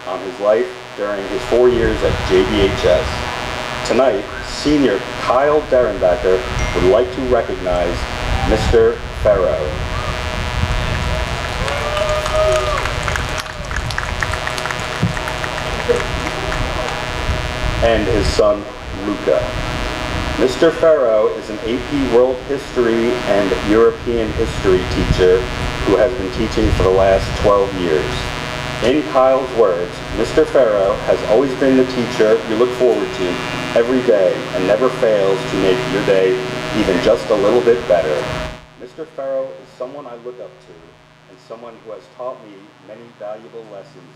on his life during his 4 years at JBHS. Tonight, senior Kyle Derenbacher would like to recognize Mr. Farrow and his son, Luca. Mr. Farrow is an AP World History and European History teacher who has been teaching for the last 12 years. In Kyle's words, Mr. Farrow has always been the teacher you look forward to every day and never fails to make your day even just a little bit better. Mr. Farrow is someone I look up to and someone who has taught me many valuable lessons.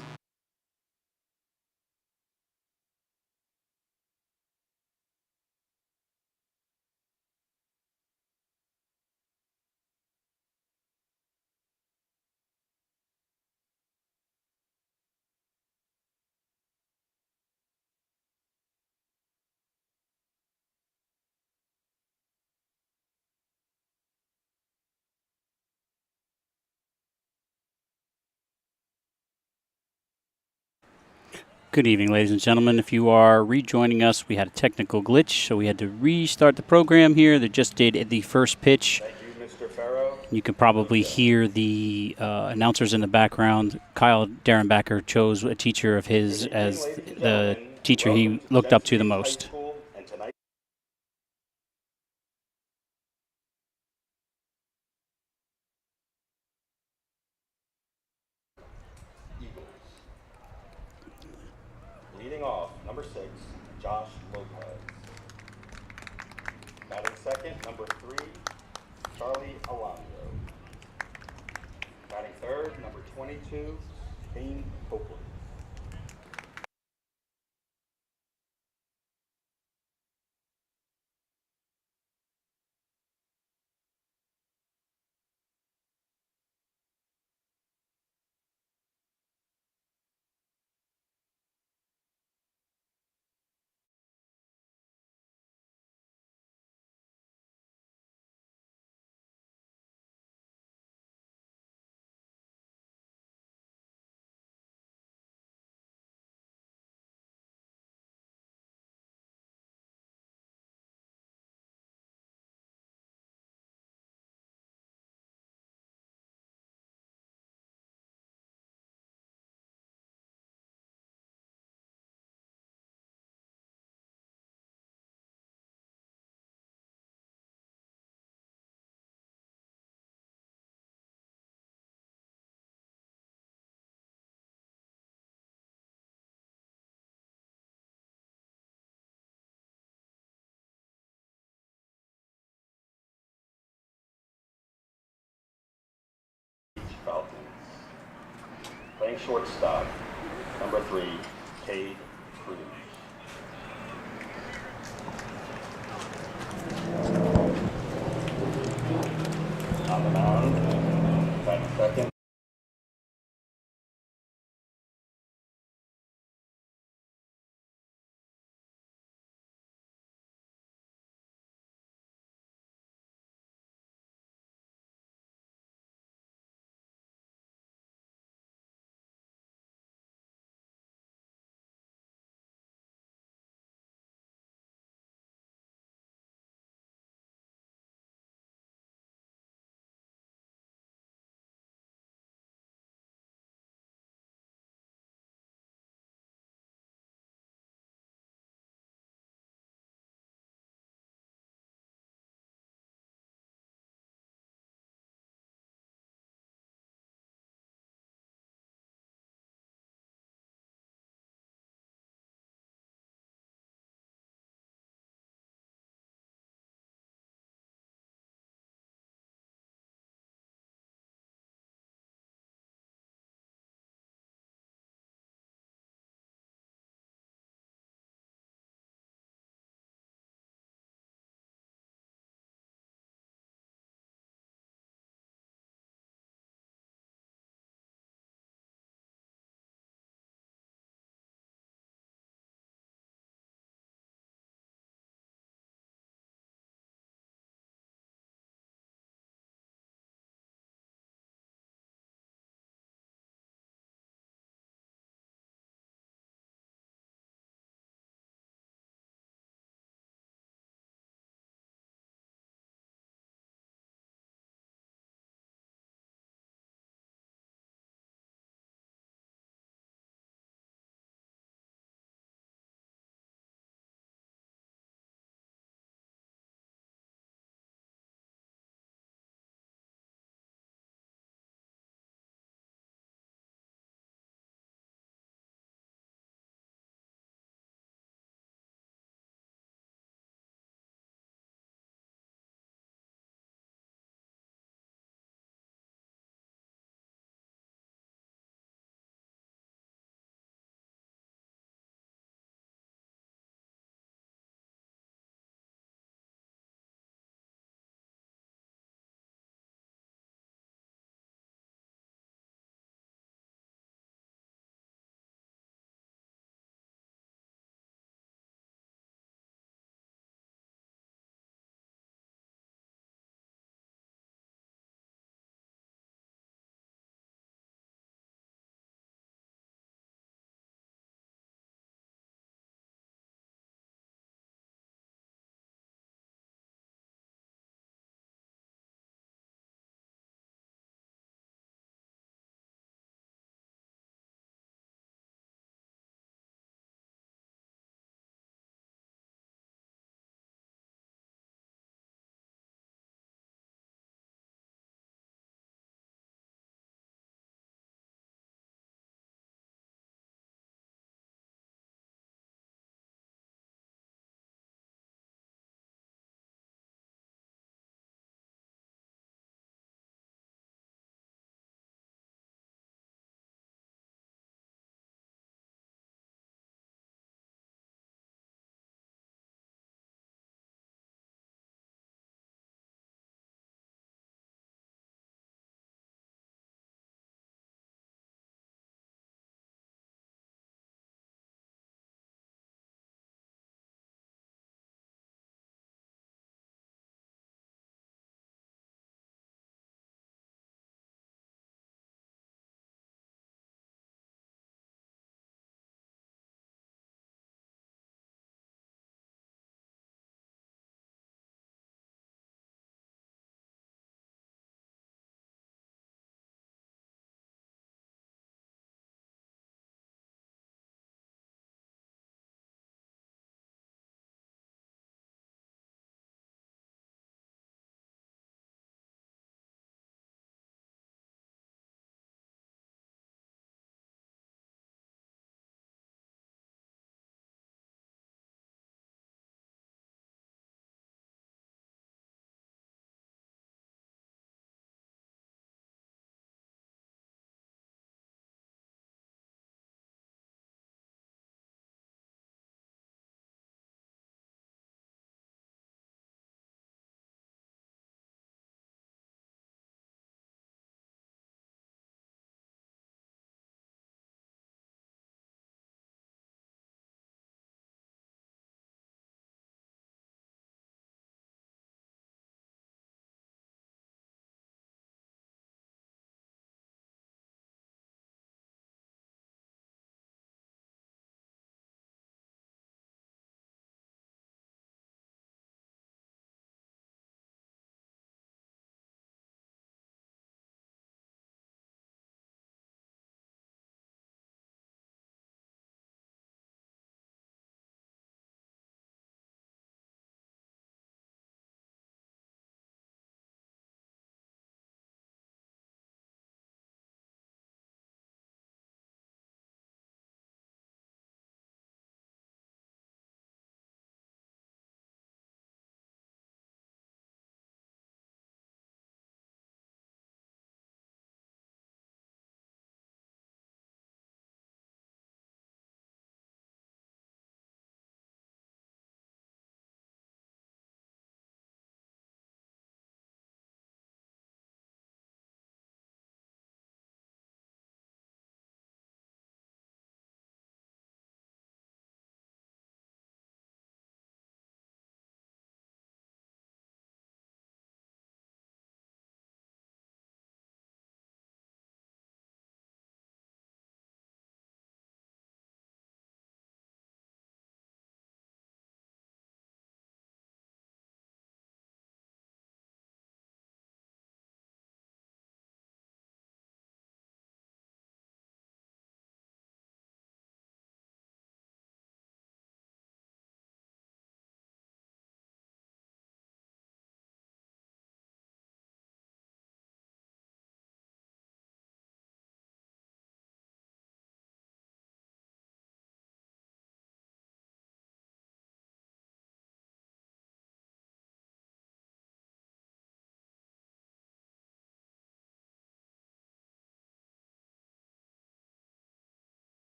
Good evening, ladies and gentlemen. If you are rejoining us, we had a technical glitch, so we had to restart the program here. They just did the first pitch. Thank you, Mr. Farrow. You can probably hear the announcers in the background. Kyle Derenbacher chose a teacher of his as the teacher he looked up to the most. Leading off, number 6, Josh Lopez. Batting second, number 3, Charlie Alonso. Batting third, number 22, Dean Copeland. Falcons. Playing shortstop, number 3, Cade Cruz. On the mound, batting second.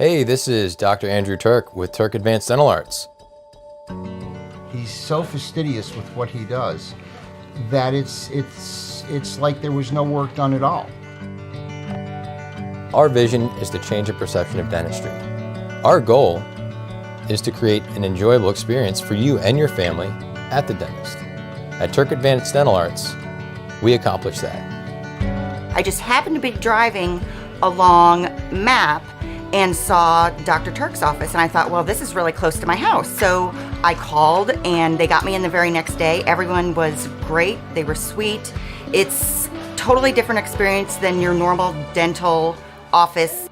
Hey, this is Dr. Andrew Turk with Turk Advanced Dental Arts. He's so fastidious with what he does that it's like there was no work done at all. Our vision is to change the perception of dentistry. Our goal is to create an enjoyable experience for you and your family at the dentist. At Turk Advanced Dental Arts, we accomplish that. I just happened to be driving along Map and saw Dr. Turk's office, and I thought, well, this is really close to my house. So I called, and they got me in the very next day. Everyone was great. They were sweet. It's totally different experience than your normal dental office.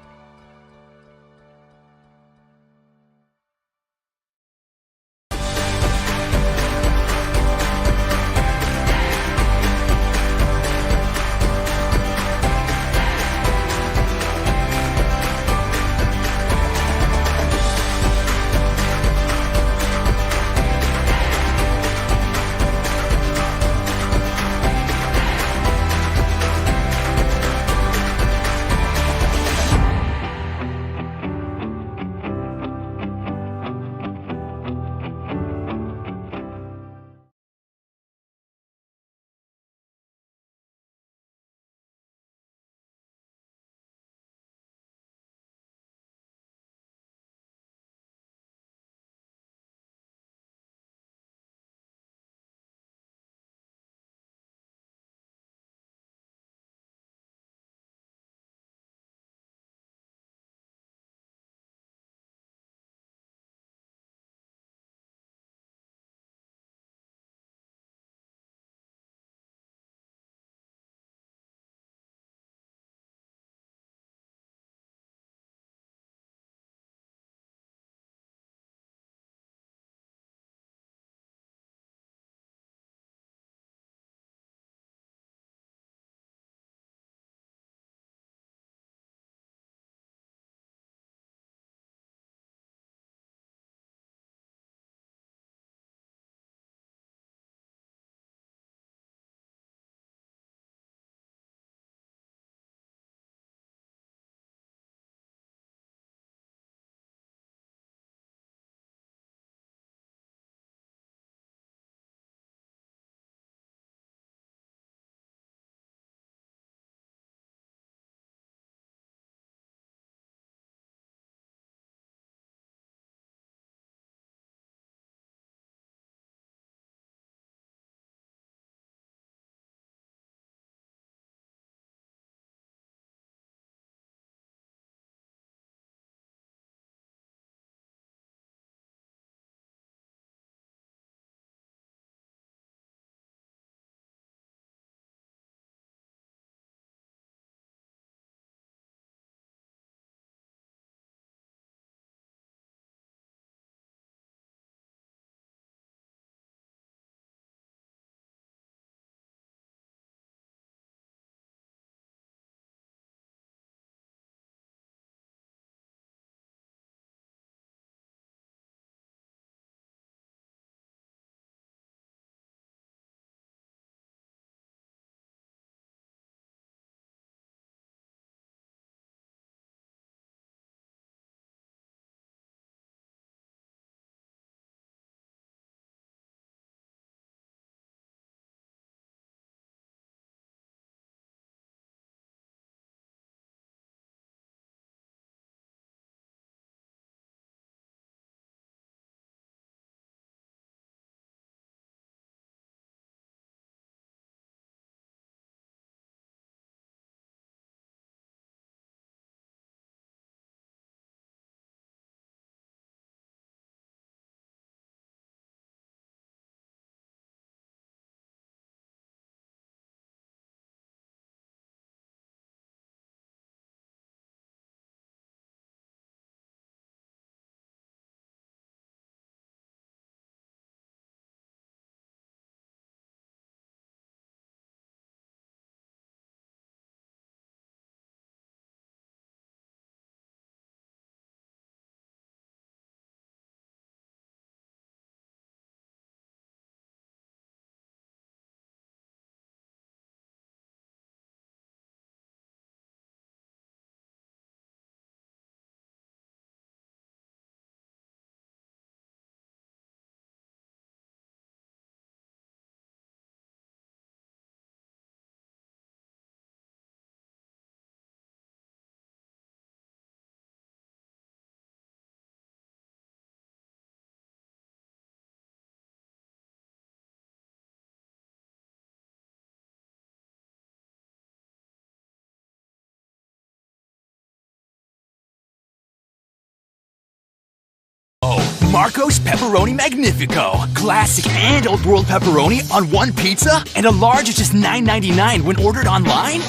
Marco's Pepperoni Magnifico. Classic and Old World pepperoni on one pizza, and a large is just $9.99 when ordered online?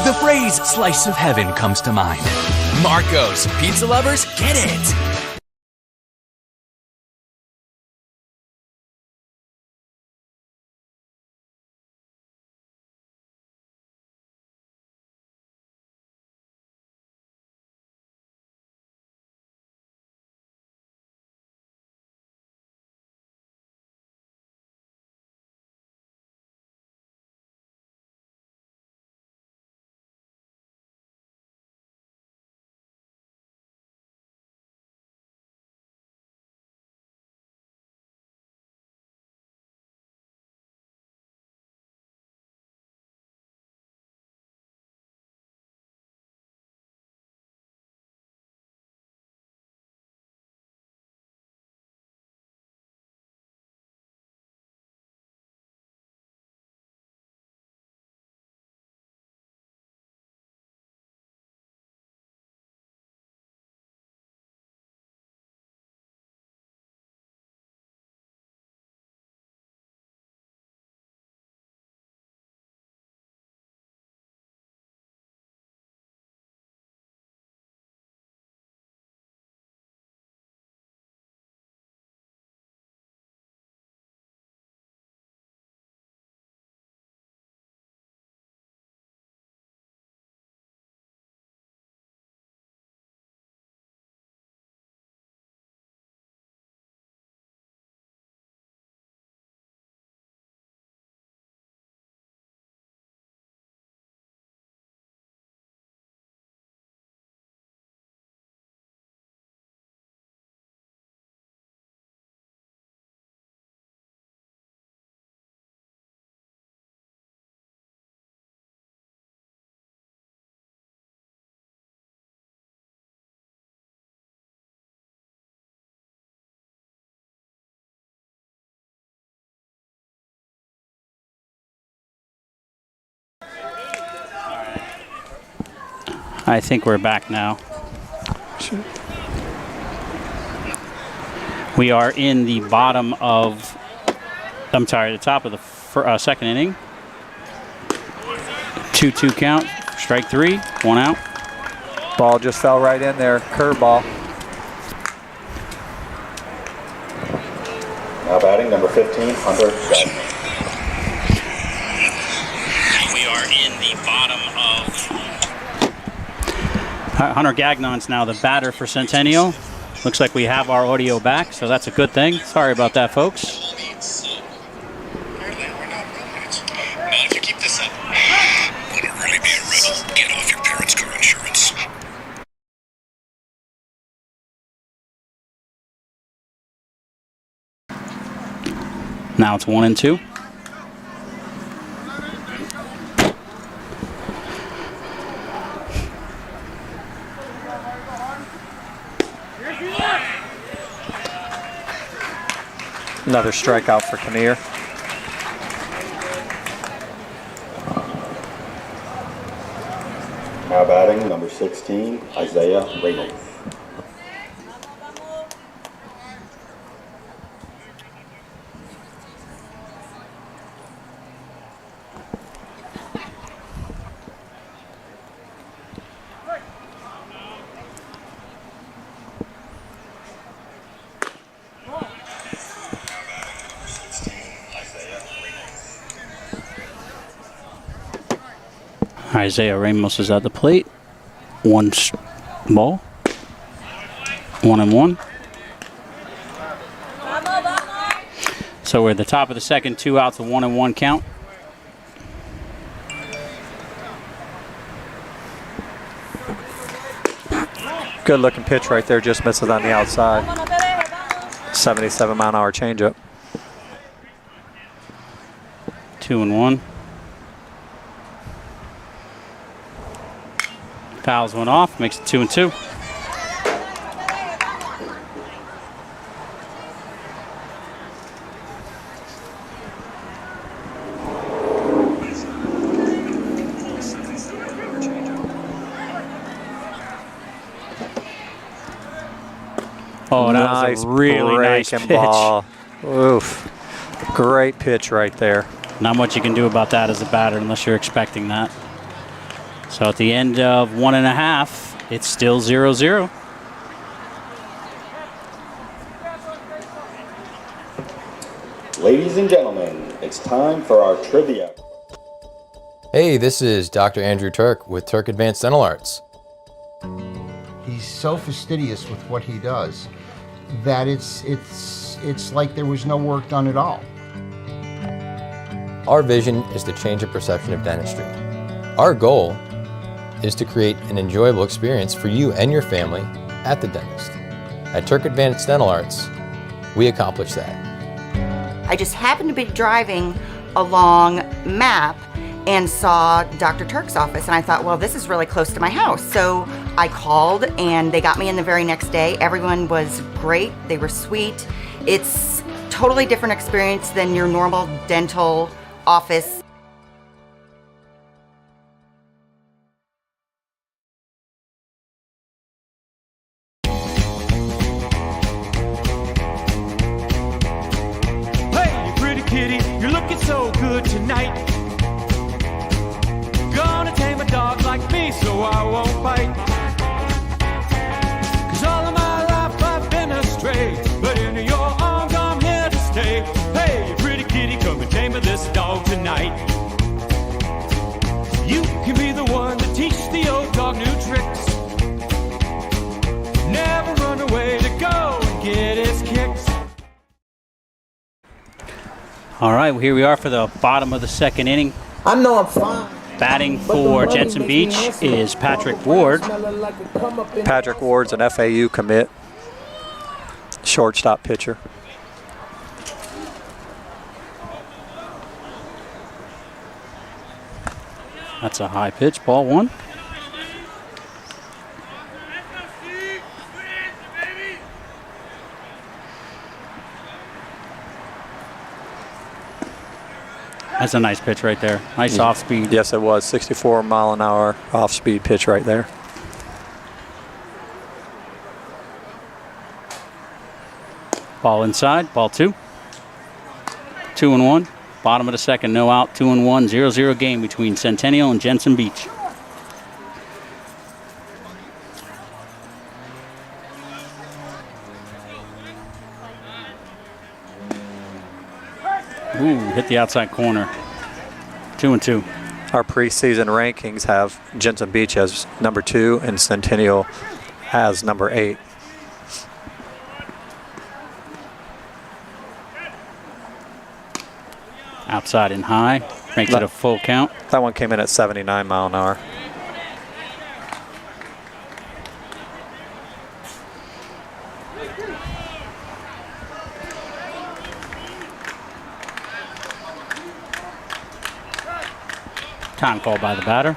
The phrase slice of heaven comes to mind. Marco's. Pizza lovers, get it. I think we're back now. We are in the bottom of, the top of the second inning. 2-2 count, strike three, one out. Ball just fell right in there, curveball. Now batting number 15, Hunter Gagnon. We are in the bottom of... Hunter Gagnon's now the batter for Centennial. Looks like we have our audio back, so that's a good thing. Sorry about that, folks. Now, if you keep this up, would it really be a riddle? Get off your parents' car insurance. Now it's 1-2. Another strikeout for Kinnear. Now batting number 16, Isaiah Reynolds. Isaiah Ramos is at the plate. One ball. 1-1. So we're at the top of the second, 2 outs, a 1-1 count. Good looking pitch right there, just misses on the outside. 77-mile-an-hour changeup. 2-1. Fouls one off, makes it 2-2. Oh, that was nice really nice breaking pitch. ball. Oof. Great pitch right there. Not much you can do about that as a batter unless you're expecting that. So at the end of 1.5, it's still 0-0. Ladies and gentlemen, it's time for our trivia. Hey, this is Dr. Andrew Turk with Turk Advanced Dental Arts. He's so fastidious with what he does that it's like there was no work done at all. Our vision is to change the perception of dentistry. Our goal is to create an enjoyable experience for you and your family at the dentist. At Turk Advanced Dental Arts, we accomplish that. I just happened to be driving along Map and saw Dr. Turk's office, and I thought, well, this is really close to my house. So I called, and they got me in the very next day. Everyone was great. They were sweet. It's totally different experience than your normal dental office. Hey, pretty kitty, you're looking so good tonight. Gonna tame a dog like me so I won't bite. 'Cause all of my life I've been astray, but in your arms I'm here to stay. Hey, pretty kitty, come and tame this dog tonight. You can be the one that teaches the old dog new tricks. Never run away to go and get his kicks. All right, well, here we are for the bottom of the second inning. I know I'm fine. Batting for Jensen Beach is Patrick Ward. Patrick Ward's an FAU commit. Shortstop pitcher. That's a high pitch, ball one. That's a nice pitch right there. Nice off speed. Yes, it was. 64 mile an hour off speed pitch right there. Ball inside, ball two. 2-1. Bottom of the second, no out, 2-1, 0-0 game between Centennial and Jensen Beach. Ooh, hit the outside corner. 2-2. Our preseason rankings have Jensen Beach as number 2 and Centennial as number 8. Outside and high, makes it a full count. That one came in at 79 mile an hour. Time call by the batter.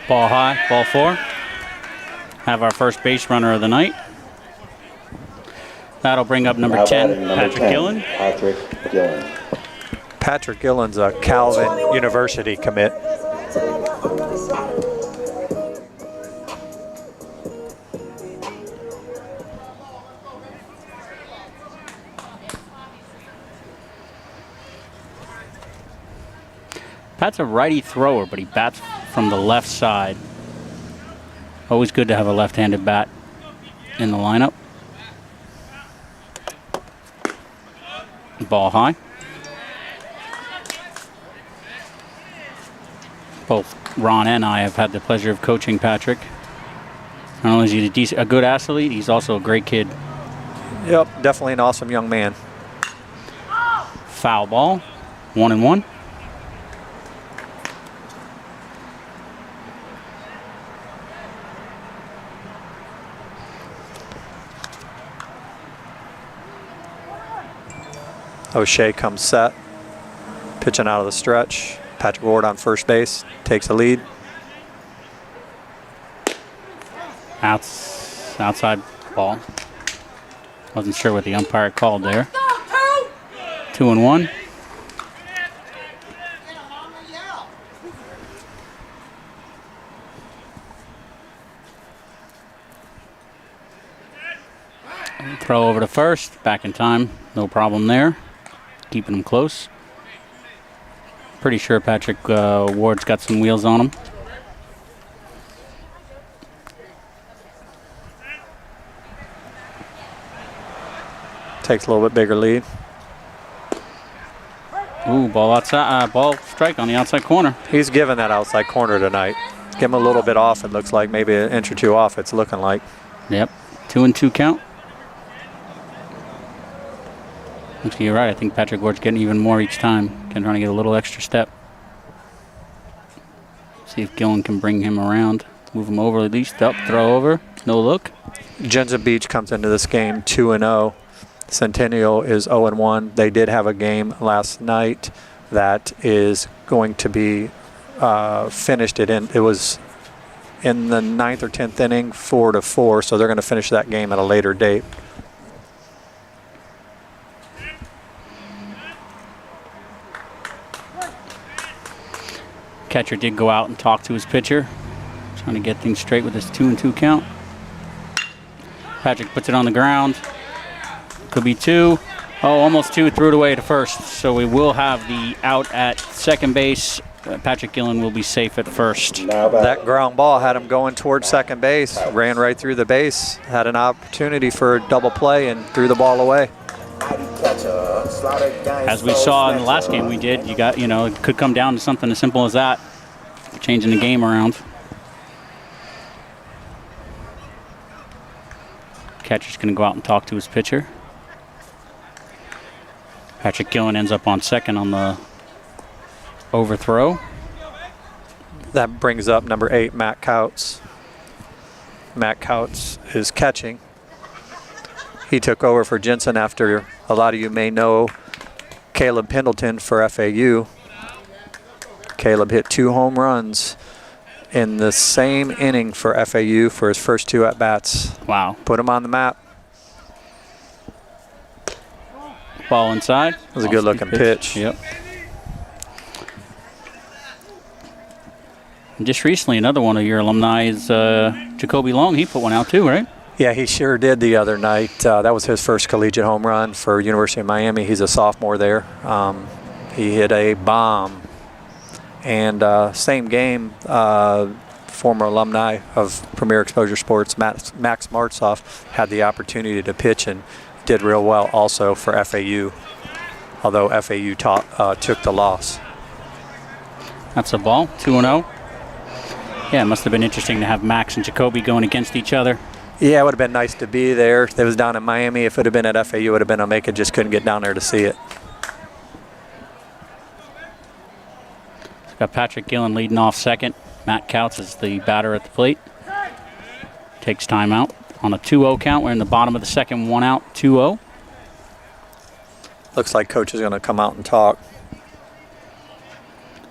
Ball high, ball four. Have our first base runner of the night. That'll bring up number 10, Patrick Gillen. Patrick Gillen. Patrick Gillen's a Calvin University commit. Pat's a righty thrower, but he bats from the left side. Always good to have a left-handed bat in the lineup. Ball high. Both Ron and I have had the pleasure of coaching Patrick. Not only is he a good athlete, he's also a great kid. Yep, definitely an awesome young man. Foul ball, 1-1. O'Shea comes set, pitching out of the stretch. Patrick Ward on first base, takes the lead. Outside ball. Wasn't sure what the umpire called there. 2-1. Throw over to first, back in time, no problem there. Keeping him close. Pretty sure Patrick Ward's got some wheels on him. Takes a little bit bigger lead. Ooh, ball outside, ball strike on the outside corner. He's given that outside corner tonight. Give him a little bit off. It looks like maybe an inch or two off. It's looking like. Yep, 2-2 count. Looks like you're right. I think Patrick Ward's getting even more each time. Trying to get a little extra step. See if Gillen can bring him around. Move him over at least. Up, throw over. No look. Jensen Beach comes into this game 2-0. Centennial is 0-1. They did have a game last night that is going to be finished. It was in the 9th or 10th inning, 4-4. So they're going to finish that game at a later date. Catcher did go out and talk to his pitcher, trying to get things straight with this 2-2 count. Patrick puts it on the ground. Could be 2. Oh, almost 2. Threw it away to first. So we will have the out at second base. Patrick Gillen will be safe at first. That ground ball had him going towards second base. Ran right through the base. Had an opportunity for a double play and threw the ball away. As we saw in the last game we did, it could come down to something as simple as that. Changing the game around. Catcher's going to go out and talk to his pitcher. Patrick Gillen ends up on second on the overthrow. That brings up number 8, Matt Couts. Matt Couts is catching. He took over for Jensen after, a lot of you may know, Caleb Pendleton for FAU. Caleb hit 2 home runs in the same inning for FAU for his first 2 at-bats. Wow. Put him on the map. Ball inside. That was a good-looking pitch. Yep. And just recently, another one of your alumni is Jacoby Long. He put one out too, right? Yeah, he sure did the other night. That was his first collegiate home run for University of Miami. He's a sophomore there. He hit a bomb. And same game, former alumni of Premier Exposure Sports, Max Martzoff, had the opportunity to pitch and did real well also for FAU, although FAU took the loss. That's a ball, 2-0. Yeah, it must have been interesting to have Max and Jacoby going against each other. Yeah, it would have been nice to be there. It was down in Miami. If it had been at FAU, it would have been a make it. Just couldn't get down there to see it. It's got Patrick Gillen leading off second. Matt Couts is the batter at the plate. Takes time out. On a 2-0 count, we're in the bottom of the second, 1 out, 2-0. Looks like coach is going to come out and talk.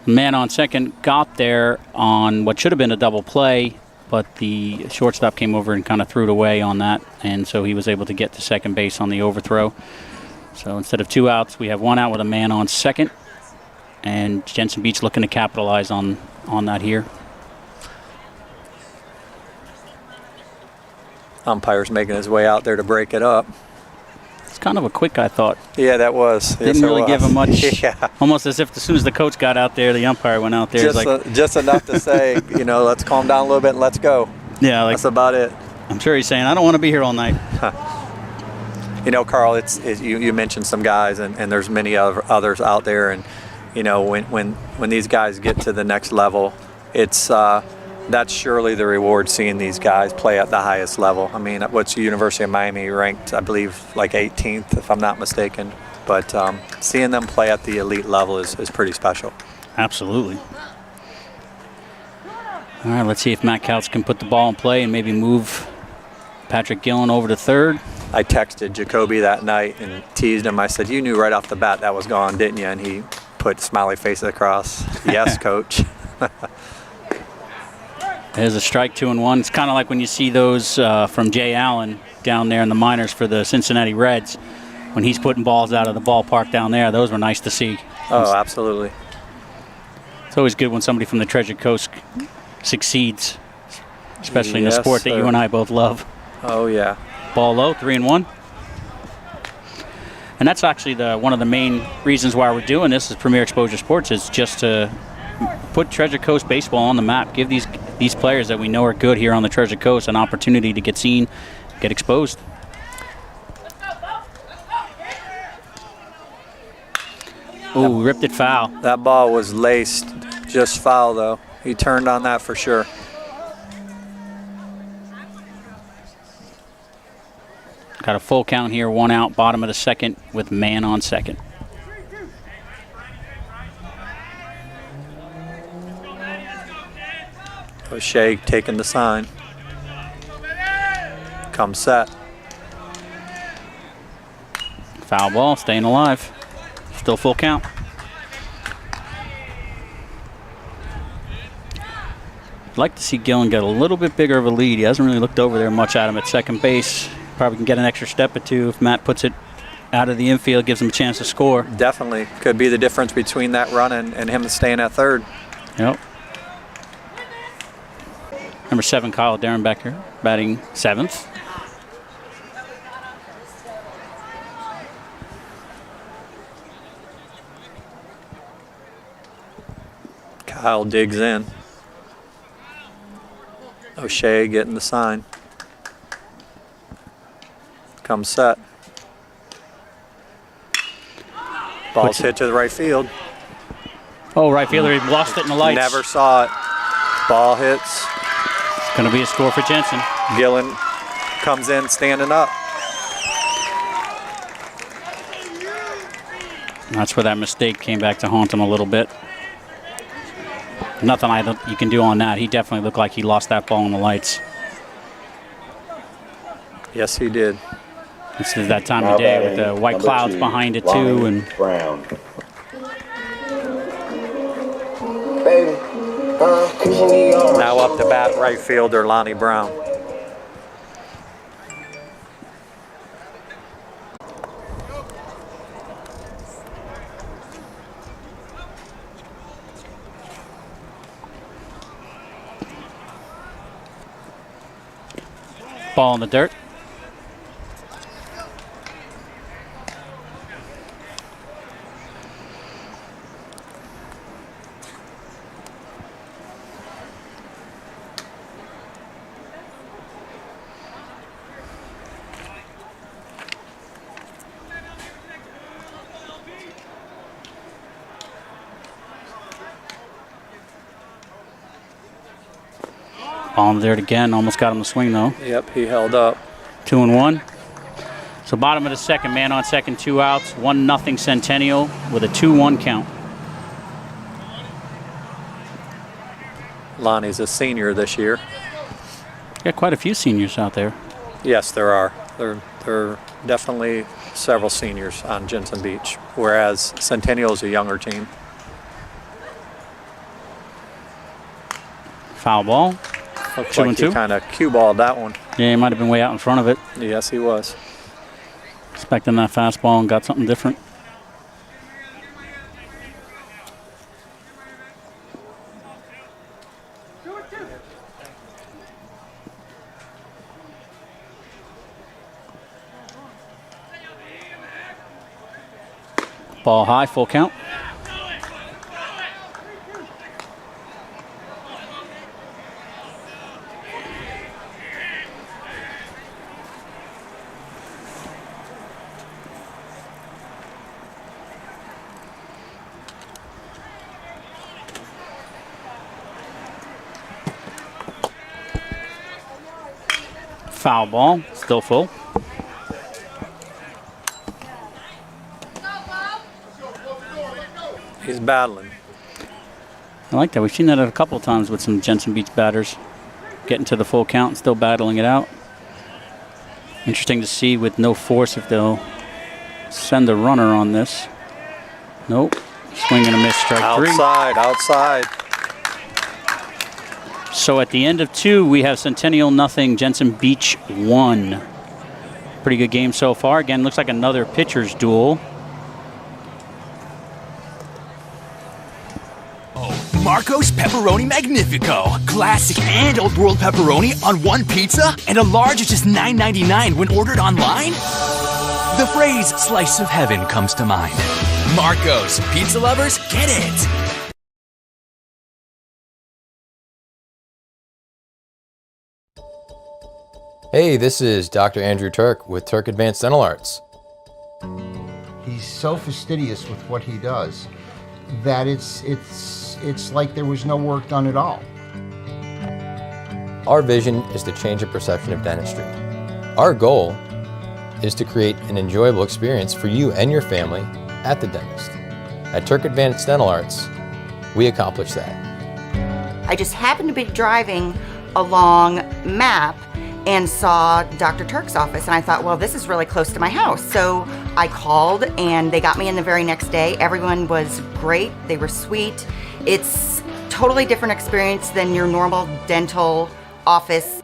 Man on second got there on what should have been a double play, but the shortstop came over and kind of threw it away on that, and so he was able to get to second base on the overthrow. So instead of 2 outs, we have 1 out with a man on second, and Jensen Beach looking to capitalize on that here. Umpire's making his way out there to break it up. It's kind of a quick, I thought. Yeah, that was. Didn't really give him much. Yeah. Almost as if as soon as the coach got out there, the umpire went out there. Just enough to say, let's calm down a little bit and let's go. Yeah, that's about it. I'm sure he's saying, I don't want to be here all night. Carl, you mentioned some guys, and there's many others out there, and when these guys get to the next level, it's that's surely the reward, seeing these guys play at the highest level. I mean, what's the University of Miami ranked, I believe, like 18th, if I'm not mistaken. But seeing them play at the elite level is pretty special. Absolutely. All right, let's see if Matt Couts can put the ball in play and maybe move Patrick Gillen over to third. I texted Jacoby that night and teased him. I said, you knew right off the bat that was gone, didn't you? And he put smiley faces across. Yes, coach. There's a strike, 2-1. It's kind of like when you see those from Jay Allen down there in the minors for the Cincinnati Reds. When he's putting balls out of the ballpark down there, those were nice to see. Oh, absolutely. It's always good when somebody from the Treasure Coast succeeds, especially in a sport that you and I both love. Oh, yeah. Ball low, 3-1. And that's actually one of the main reasons why we're doing this as Premier Exposure Sports, is just to put Treasure Coast baseball on the map, give these players that we know are good here on the Treasure Coast an opportunity to get seen, get exposed. Ooh, ripped it foul. That ball was laced, just foul though. He turned on that for sure. Got a full count here, 1 out, bottom of the second with man on second. O'Shea taking the sign. Come set. Foul ball, staying alive. Still full count. I'd like to see Gillen get a little bit bigger of a lead. He hasn't really looked over there much at him at second base. Probably can get an extra step or two if Matt puts it out of the infield, gives him a chance to score. Definitely. Could be the difference between that run and him staying at third. Yep. Number 7, Kyle Derenbecker, batting 7th. Kyle digs in. O'Shea getting the sign. Come set. Ball's hit to the right field. Oh, right fielder, he lost it in the lights. Never saw it. Ball hits. It's going to be a score for Jensen. Gillen comes in standing up. That's where that mistake came back to haunt him a little bit. Nothing you can do on that. He definitely looked like he lost that ball in the lights. Yes, he did. This is that time of day with the white clouds behind it too, and Brown. Now up to bat, right fielder Lonnie Brown. ball in the dirt. Ball in the dirt again. Almost got him to swing though. Yep, he held up. 2-1. So bottom of the second, man on second, 2 outs, 1-0 Centennial with a 2-1 count. Lonnie's a senior this year. Got quite a few seniors out there. Yes, there are. There are definitely several seniors on Jensen Beach, whereas Centennial is a younger team. Foul ball. Looks 2 like and he 2. kind of cue balled that one. Yeah, he might have been way out in front of it. Yes, he was. Expecting that fastball and got something different. Ball high, full count. Foul ball, still full. He's battling. I like that. We've seen that a couple of times with some Jensen Beach batters. Getting to the full count and still battling it out. Interesting to see with no force if they'll send a runner on this. Nope. Swing and a miss, strike 3. Outside. So at the end of 2, we have Centennial 0, Jensen Beach 1. Pretty good game so far. Again, looks like another pitcher's duel. Marco's Pepperoni Magnifico. Classic and Old World pepperoni on one pizza, and a large is just $9.99 when ordered online? The phrase slice of heaven comes to mind. Marco's. Pizza lovers, get it! Hey, this is Dr. Andrew Turk with Turk Advanced Dental Arts. He's so fastidious with what he does that it's like there was no work done at all. Our vision is to change the perception of dentistry. Our goal is to create an enjoyable experience for you and your family at the dentist. At Turk Advanced Dental Arts, we accomplish that. I just happened to be driving along Map and saw Dr. Turk's office, and I thought, well, this is really close to my house. So I called, and they got me in the very next day. Everyone was great. They were sweet. It's totally different experience than your normal dental office.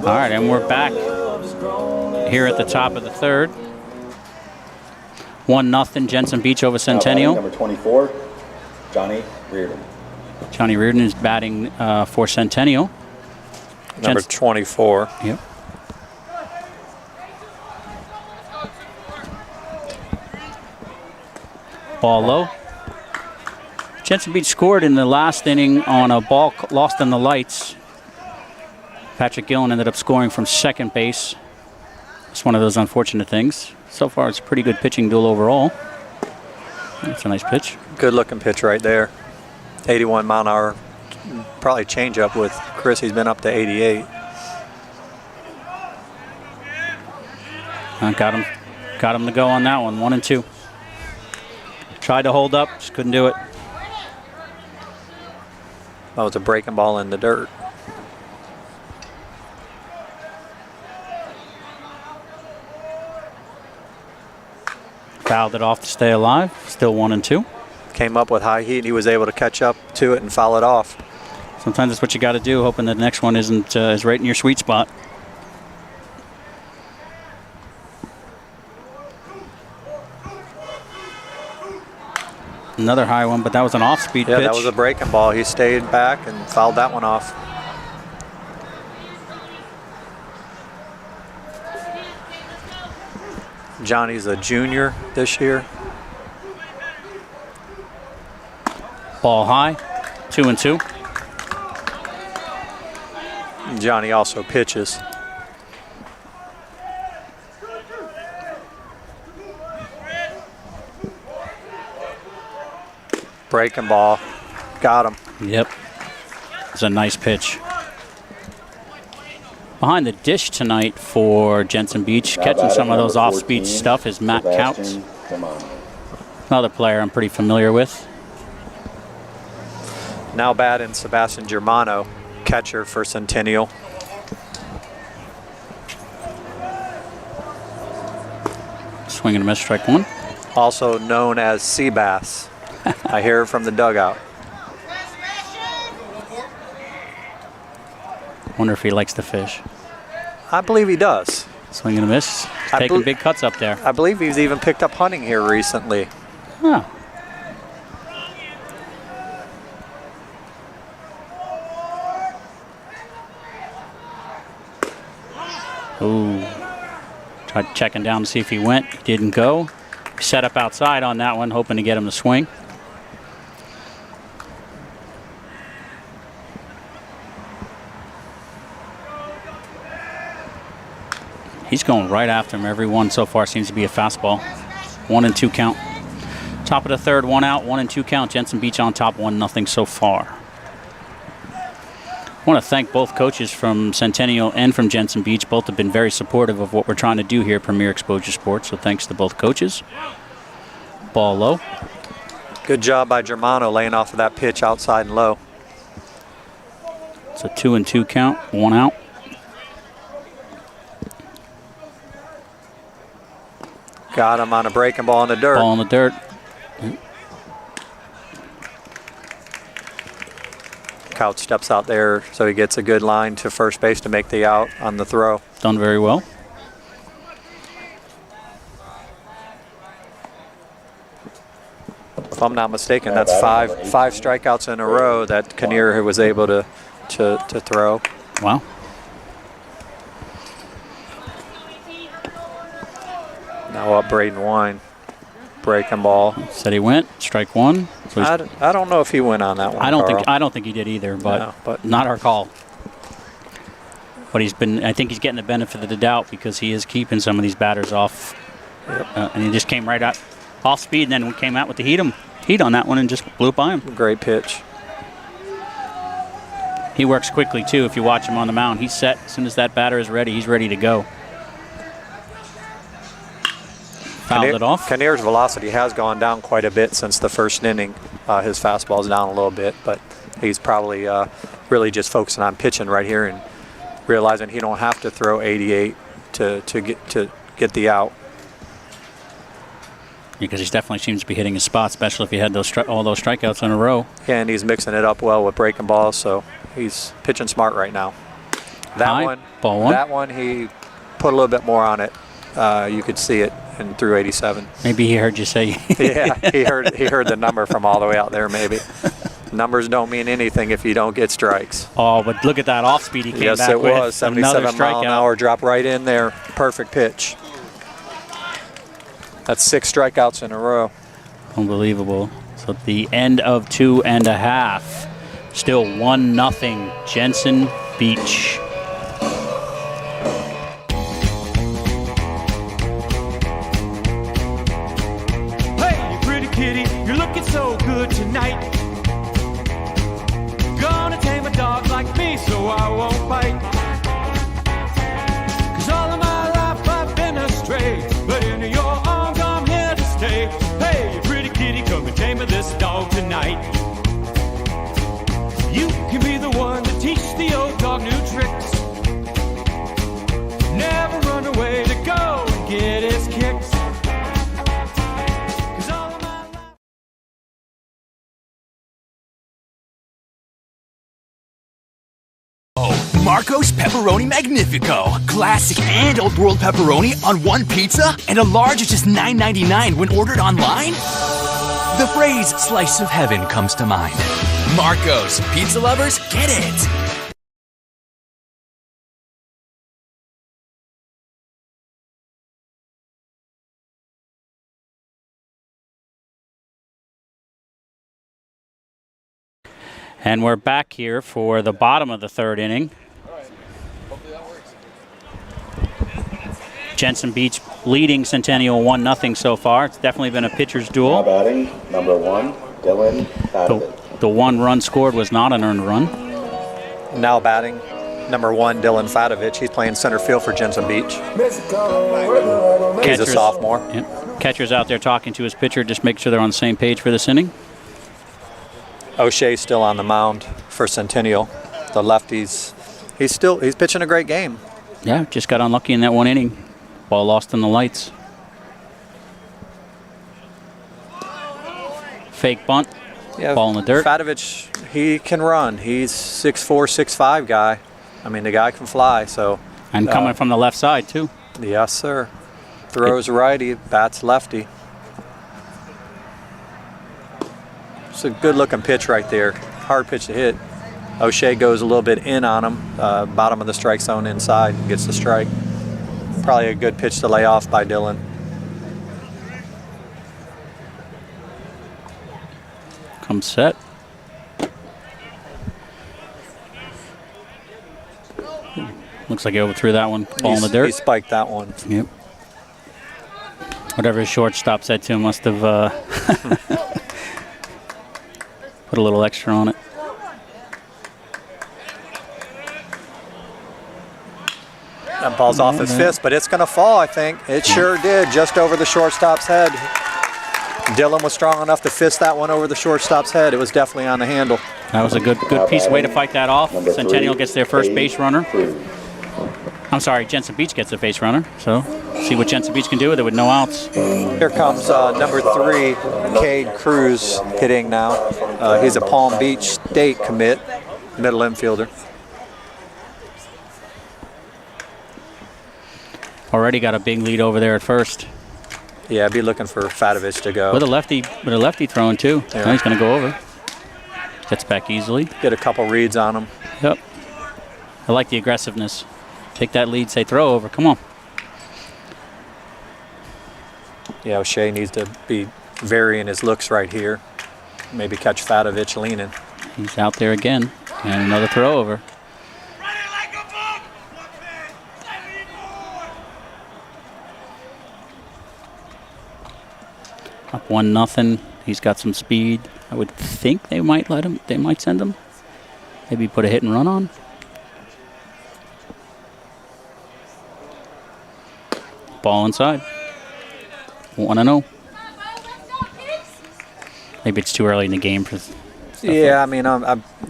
All right, and we're back here at the top of the third. 1-0 Jensen Beach over Centennial. Number 24, Johnny Reardon. Johnny Reardon is batting for Centennial. Number 24. Yep. Ball low. Jensen Beach scored in the last inning on a ball lost in the lights. Patrick Gillen ended up scoring from second base. It's one of those unfortunate things. So far, it's a pretty good pitching duel overall. That's a nice pitch. Good looking pitch right there. 81 mile an hour. Probably change up with Chris. He's been up to 88. Got him to go on that one. 1-2. Tried to hold up, just couldn't do it. That was a breaking ball in the dirt. Fouled it off to stay alive. Still 1-2. Came up with high heat. He was able to catch up to it and foul it off. Sometimes that's what you got to do, hoping that the next one isn't is right in your sweet spot. Another high one, but that was an off-speed pitch. Yeah, that was a breaking ball. He stayed back and fouled that one off. Johnny's a junior this year. Ball high, 2-2. Johnny also pitches. Breaking ball, got him. Yep, it's a nice pitch. Behind the dish tonight for Jensen Beach, catching some of those off-speed stuff is Matt Couts. Another player I'm pretty familiar with. Now batting Sebastian Germano, catcher for Centennial. Swing and a miss, strike one. Also known as sea bass. I hear it from the dugout. Wonder if he likes to fish. I believe he does. Swing and a miss. Taking big cuts up there. I believe he's even picked up hunting here recently. Huh. Ooh. Tried checking down to see if he went. Didn't go. Set up outside on that one, hoping to get him to swing. He's going right after him. Every one so far seems to be a fastball. 1-2 count. Top of the third, 1 out, 1-2 count. Jensen Beach on top, 1-0 so far. I want to thank both coaches from Centennial and from Jensen Beach. Both have been very supportive of what we're trying to do here at Premier Exposure Sports, so thanks to both coaches. Ball low. Good job by Germano laying off of that pitch outside and low. It's a 2-2 count, 1 out. Got him on a breaking ball in the dirt. Ball in the dirt. Couch steps out there so he gets a good line to first base to make the out on the throw. Done very well. I'm not mistaken, that's five strikeouts in a row that Kinnear was able to throw. Wow. Now up Braden Wine. Breaking ball. Said he went. Strike one. So I don't know if he went on that one. I don't Carl. think he did either, but, No, but not our call. But I think he's getting the benefit of the doubt because he is keeping some of these batters off. Yep. And he just came right out off speed, and then we came out with the heat on that one and just blew by him. Great pitch. He works quickly too. If you watch him on the mound, he's set. As soon as that batter is ready, he's ready to go. Fouled it off. Kinnear's velocity has gone down quite a bit since the first inning. His fastball's down a little bit, but he's probably really just focusing on pitching right here and realizing he don't have to throw 88 to get the out. Because he definitely seems to be hitting his spot, especially if he had all those strikeouts in a row. Yeah, and he's mixing it up well with breaking balls, so he's pitching smart right now. Ball one. That one, he put a little bit more on it. You could see it and through 87. Maybe he heard you say. Yeah, he heard the number from all the way out there. Maybe numbers don't mean anything if you don't get strikes. Oh, but look at that off speed he came yes, back it with. was 77 mile an hour drop right in there. Perfect pitch. That's 6 strikeouts in a row. Unbelievable. So at the end of 2.5, still 1-0 Jensen Beach. Hey, pretty kitty, you're looking so good tonight. Gonna tame a dog like me so I won't bite. 'Cause all of my life I've been a stray, but in your arms I'm here to stay. Hey, pretty kitty, come and tame this dog tonight. You can be the one to teach the old dog new tricks. Never run away to go and get his kicks. 'Cause all of my life Marco's Pepperoni Magnifico. Classic and Old World pepperoni on one pizza, and a large is just $9.99 when ordered online? The phrase slice of heaven comes to mind. Marco's. Pizza lovers, get it. And we're back here for the bottom of the third inning. Jensen Beach leading Centennial 1-0 so far. It's definitely been a pitcher's Now duel. batting, number 1, Dylan Favovich. The one run scored was not an earned run. Now batting, number 1, Dylan Favovich. He's playing center field for Jensen Beach. He's a sophomore. Yep. Catcher's out there talking to his pitcher, just make sure they're on the same page for this inning. O'Shea's still on the mound for Centennial. The lefties, he's pitching a great game. Yeah, just got unlucky in that one inning. Ball lost in the lights. Fake bunt. Yeah, Ball in the dirt. Favovich, he can run. He's 6'4", 6'5" guy. I mean, the guy can fly. So. And coming from the left side too. Yes, sir. Throws righty, bats lefty. It's a good-looking pitch right there. Hard pitch to hit. O'Shea goes a little bit in on him, bottom of the strike zone inside, and gets the strike. Probably a good pitch to lay off by Dylan. Comes set. Looks like he overthrew that one. Ball in the dirt. He spiked that one. Yep. Whatever his shortstop said to him must have put a little extra on it. That ball's off his fist, but it's going to fall, I think. It sure did, just over the shortstop's head. Dylan was strong enough to fist that one over the shortstop's head. It was definitely on the handle. That was a good piece, way to fight that off. Centennial gets their first base runner. I'm sorry, Jensen Beach gets a base runner. So, see what Jensen Beach can do with it with no outs. Here comes number 3, Cade Cruz, hitting now. He's a Palm Beach State commit, middle infielder. Already got a big lead over there at first. Yeah, I'd be looking for Fatovich to go. With a lefty throwing too. Yeah. Now he's going to go over. Gets back easily. Get a couple reads on him. Yep. I like the aggressiveness. Take that lead, say throw over. Come on. Yeah, O'Shea needs to be varying his looks right here. Maybe catch Fatovich leaning. He's out there again. And another throw over. Up 1-0. He's got some speed. I would think they might let him. They might send him. Maybe put a hit and run on. Ball inside. 1-0. Maybe it's too early in the game for. Yeah, I mean,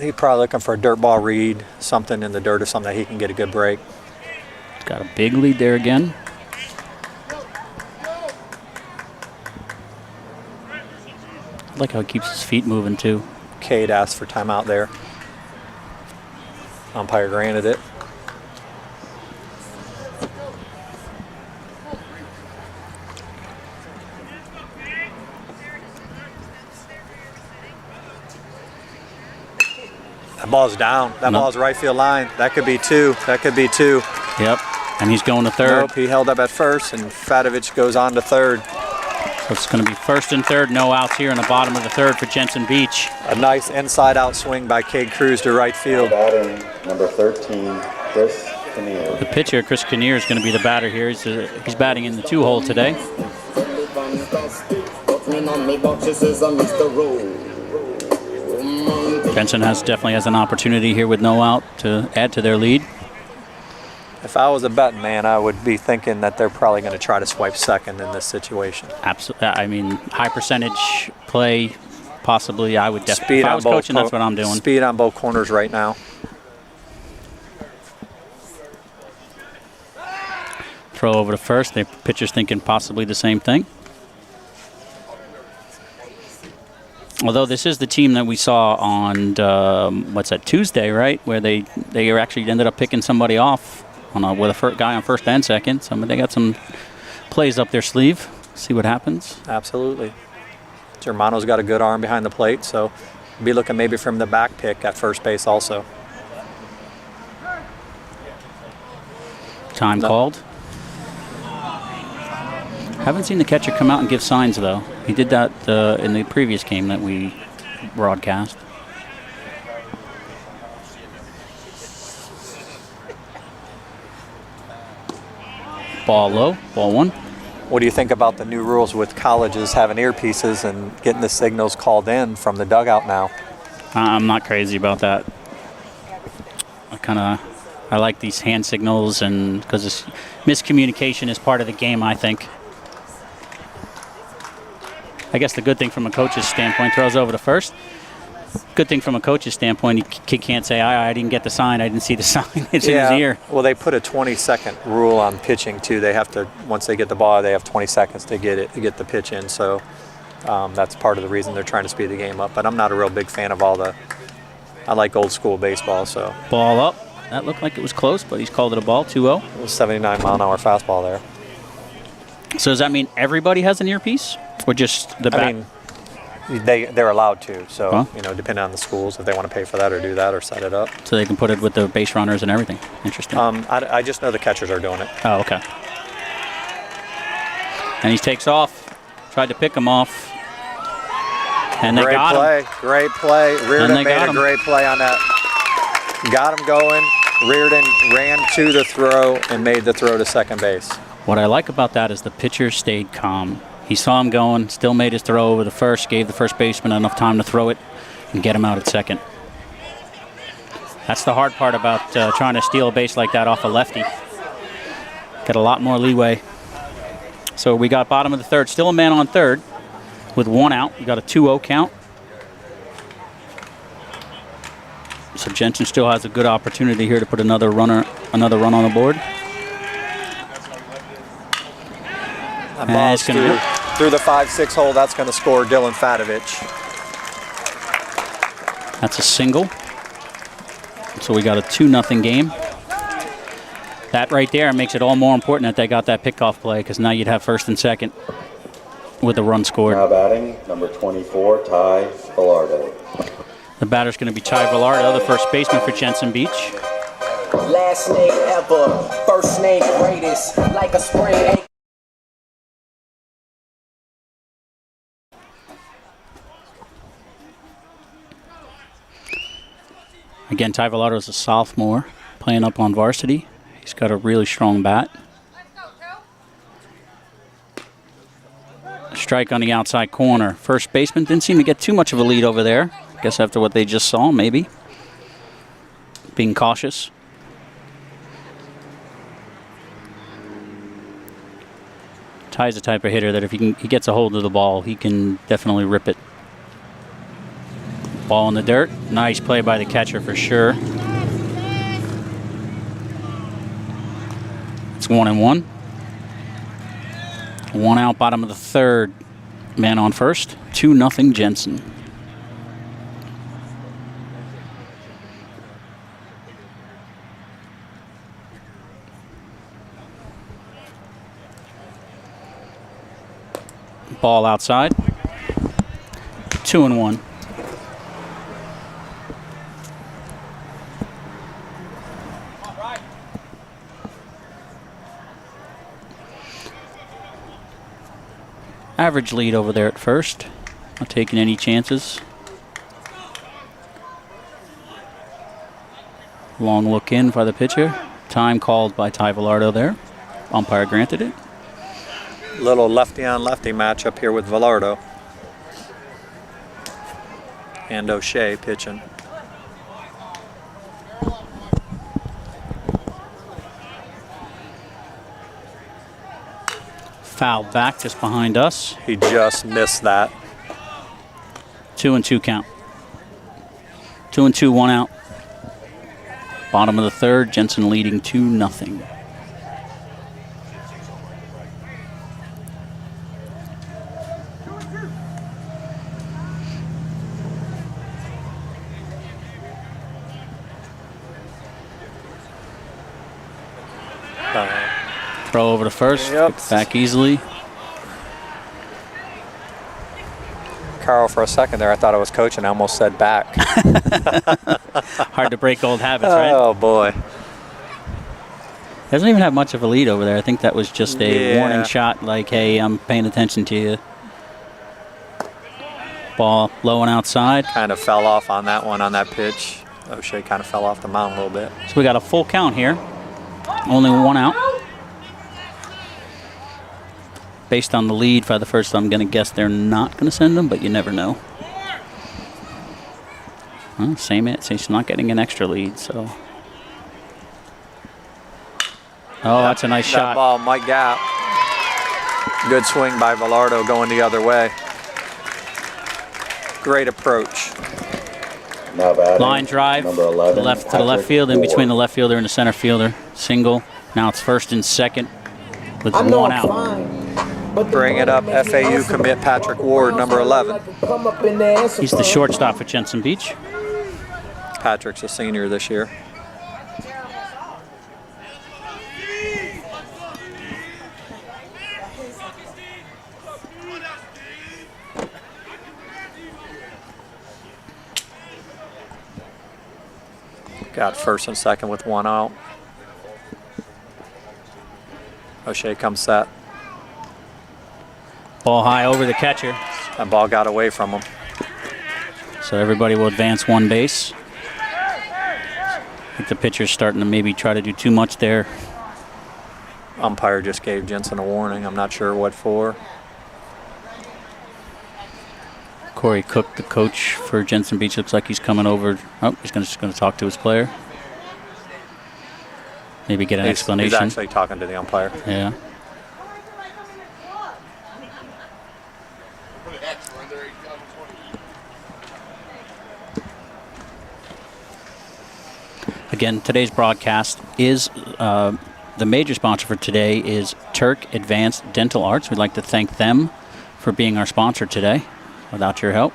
he's probably looking for a dirt ball read, something in the dirt or something that he can get a good break. Got a big lead there again. I like how he keeps his feet moving too. Cade asked for timeout there. Umpire granted it. That ball's down. That ball's right field line. That could be two. That could be two. Yep. And he's going to third. Nope, he held up at first, and Fatovich goes on to third. So it's going to be first and third. No outs here in the bottom of the third for Jensen Beach. A nice inside-out swing by Cade Cruz to right field. Batting number 13, Chris Kinnear. The pitcher, Chris Kinnear, is going to be the batter here. He's batting in the 2-hole today. Jensen definitely has an opportunity here with no out to add to their lead. If I was a betting man, I would be thinking that they're probably going to try to swipe second in this situation. Absolutely. I mean, high percentage play, possibly. I would definitely. If I was coaching, that's what I'm doing. Speed on both corners right now. Throw over to first. The pitcher's thinking possibly the same thing. Although this is the team that we saw on Tuesday, right? Where they actually ended up picking somebody off with a guy on first and second. They got some plays up their sleeve. See what happens. Absolutely. Germano's got a good arm behind the plate, so be looking maybe from the back pick at first base also. Time called. Haven't seen the catcher come out and give signs, though. He did that in the previous game that we broadcast. Ball low, ball one. What do you think about the new rules with colleges having earpieces and getting the signals called in from the dugout now? I'm not crazy about that. I like these hand signals, and because miscommunication is part of the game, I think. I guess the good thing from a coach's standpoint, throws over to first. Good thing from a coach's standpoint, he can't say, I didn't get the sign, I didn't see the sign. It's in his ear. Well, they put a 20-second rule on pitching, too. They have to, once they get the ball, they have 20 seconds to get the pitch in. So that's part of the reason they're trying to speed the game up. But I'm not a real big fan of I like old school baseball, so. Ball up. That looked like it was close, but he's called it a ball, 2-0. 79-mile-an-hour fastball there. So does that mean everybody has an earpiece? Or just the bat? I mean, they're allowed to, so, depending on the schools, if they want to pay for that or do that or set it up. So they can put it with the base runners and everything. Interesting. I just know the catchers are doing it. Oh, okay. And he takes off. Tried to pick him off. And they got him. Great play. Reardon made a great play on that. Got him going. Reardon ran to the throw and made the throw to second base. What I like about that is the pitcher stayed calm. He saw him going, still made his throw over the first, gave the first baseman enough time to throw it and get him out at second. That's the hard part about trying to steal a base like that off a lefty. Got a lot more leeway. So we got bottom of the third, still a man on third with one out. We got a 2-0 count. So Jensen still has a good opportunity here to put another run on the board. That ball's through the 5-6 hole. That's going to score Dylan Fatovich. That's a single. So we got a 2-0 game. That right there makes it all more important that they got that pickoff play, because now you'd have first and second. with a run scored. Now batting, number 24, Ty Villardo. The batter's going to be Ty Villardo, the first baseman for Jensen Beach. Last name ever, first name greatest, like a spring acre. Again, Ty Villardo is a sophomore playing up on varsity. He's got a really strong bat. Strike on the outside corner. First baseman didn't seem to get too much of a lead over there. I guess after what they just saw, maybe. Being cautious. Ty's the type of hitter that if he gets a hold of the ball, he can definitely rip it. Ball in the dirt. Nice play by the catcher for sure. It's 1-1. One out, bottom of the third. Man on first. 2-0 Jensen. Ball outside. 2-1. Average lead over there at first. Not taking any chances. Long look in by the pitcher. Time called by Ty Villardo there. Umpire granted it. Little lefty on lefty match up here with Villardo. And O'Shea pitching. Foul back just behind us. He just missed that. 2-2 count. 2-2, one out. Bottom of the third, Jensen leading 2-0. Throw over to first. Yep. Back easily. Carl, for a second there, I thought I was coaching. I almost said back. Hard to break old habits, right? Oh, boy. Doesn't even have much of a lead over there. I think that was just a Yeah. warning shot, like, hey, I'm paying attention to you. Ball low and outside. Kind of fell off on that one, on that pitch. O'Shea kind of fell off the mound a little bit. So we got a full count here. Only one out. Based on the lead for the first, I'm going to guess they're not going to send him, but you never know. Well, same it. So he's not getting an extra lead, so. Oh, that's a nice That shot. ball might gap. Good swing by Villardo going the other way. Great approach. Now batting, Line drive, number 11, to the left Patrick field, in between Ward. the left fielder and the center fielder. Single. Now it's first and second with one out. Bring it up, FAU commit Patrick Ward, number 11. He's the shortstop for Jensen Beach. Patrick's a senior this year. Got first and second with one out. O'Shea comes set. Ball high over the catcher. That ball got away from him. So everybody will advance one base. I think the pitcher's starting to maybe try to do too much there. Umpire just gave Jensen a warning. I'm not sure what for. Corey Cook, the coach for Jensen Beach, looks like he's coming over. Oh, he's just going to talk to his player. Maybe get an explanation. He's actually talking to the umpire. Yeah. Again, today's broadcast is the major sponsor for today is Turk Advanced Dental Arts. We'd like to thank them for being our sponsor today. Without your help,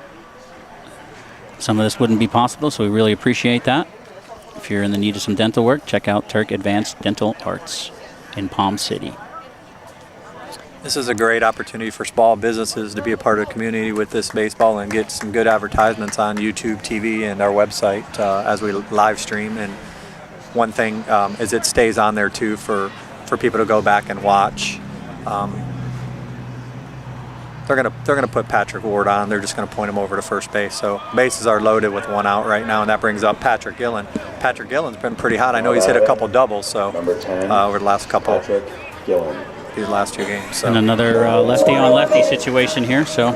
some of this wouldn't be possible, so we really appreciate that. If you're in the need of some dental work, check out Turk Advanced Dental Arts in Palm City. This is a great opportunity for small businesses to be a part of the community with this baseball and get some good advertisements on YouTube, TV, and our website as we live stream. And one thing is it stays on there too for people to go back and watch. They're gonna put Patrick Ward on. They're just gonna point him over to first base. So bases are loaded with 1 out right now, and that brings up Patrick Gillen. Patrick Gillen's been pretty hot. I know he's hit a couple doubles. So Number 10, over the last couple. Patrick Gillen. These last 2 games. So. And another lefty on lefty situation here. So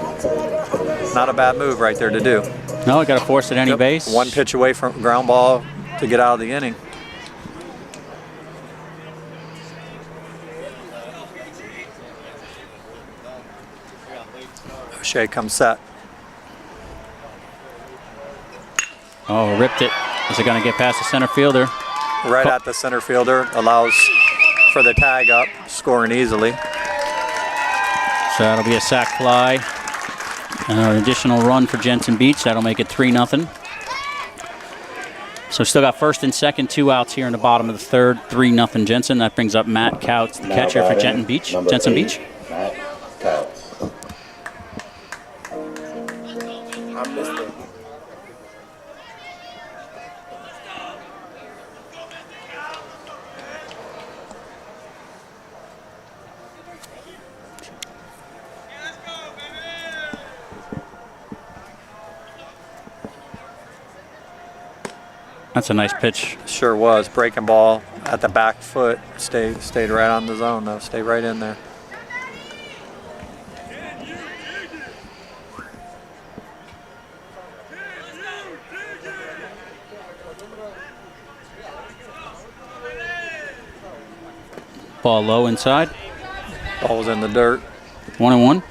not a bad move right there to do. no, I got to force at any base. 1 pitch away from ground ball to get out of the inning. O'Shea comes set. Oh, ripped it. Is it going to get past the center fielder? Right at the center fielder, allows for the tag up, scoring easily. So that'll be a sac fly. An additional run for Jensen Beach. That'll make it 3-0. So still got first and second, 2 outs here in the bottom of the third. 3-0 Jensen. That brings up Matt Couts, the catcher for Jensen Beach. Jensen Beach. Matt Couts. That's a nice pitch. Sure was. Breaking ball at the back foot. Stayed right on the zone, though. Stayed right in there. Ball low inside. Ball was in the dirt. 1-1.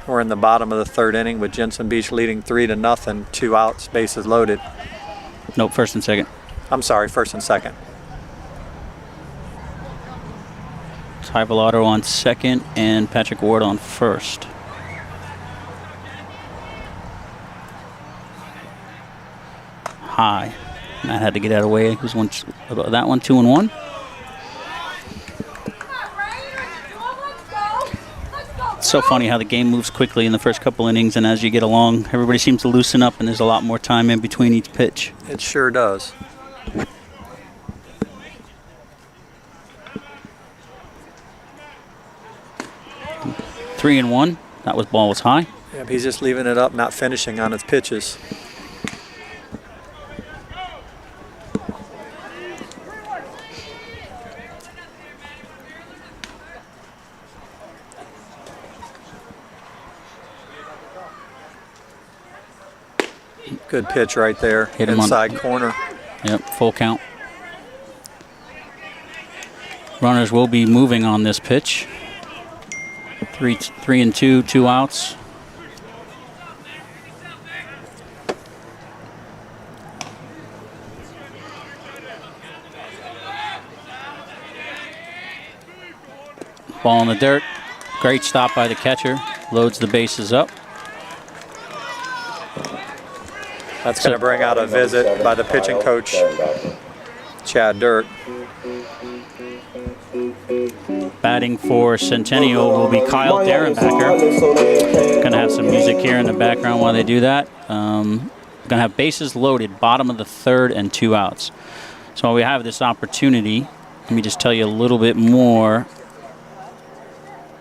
We're in the bottom of the third inning with Jensen Beach leading 3-0, 2 outs, bases loaded. Nope, first and second. I'm sorry, first and second. Ty Villado on second and Patrick Ward on first. High. Matt had to get out of the way. It was that one, 2-1. It's so funny how the game moves quickly in the first couple innings, and as you get along, everybody seems to loosen up, and there's a lot more time in between each pitch. It sure does. 3-1. That ball was high. Yep, he's just leaving it up, not finishing on his pitches. Good pitch right there, Hit him inside corner. Yep, full count. Runners will be moving on this pitch. 3-2, 2 outs. Ball in the dirt. Great stop by the catcher. Loads the bases up. That's going to bring out a visit by the pitching coach, Chad Dirt. Batting for Centennial will be Kyle Derenbacher. Going to have some music here in the background while they do that. Going to have bases loaded, bottom of the third and 2 outs. So while we have this opportunity, let me just tell you a little bit more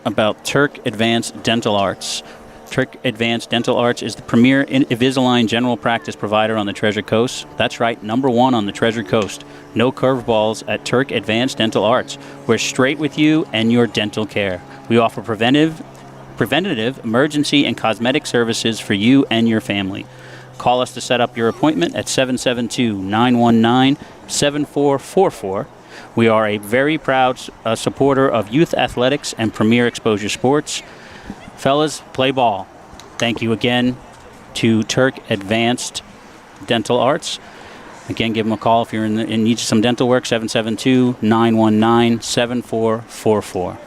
about Turk Advanced Dental Arts. Turk Advanced Dental Arts is the premier Invisalign general practice provider on the Treasure Coast. That's right, #1 on the Treasure Coast. No curveballs at Turk Advanced Dental Arts. We're straight with you and your dental care. We offer preventative, emergency, and cosmetic services for you and your family. Call us to set up your appointment at 772-919-7444. We are a very proud supporter of youth athletics and premier exposure sports. Fellas, play ball. Thank you again to Turk Advanced Dental Arts. Again, give them a call if you're in need of some dental work, 772-919-7444.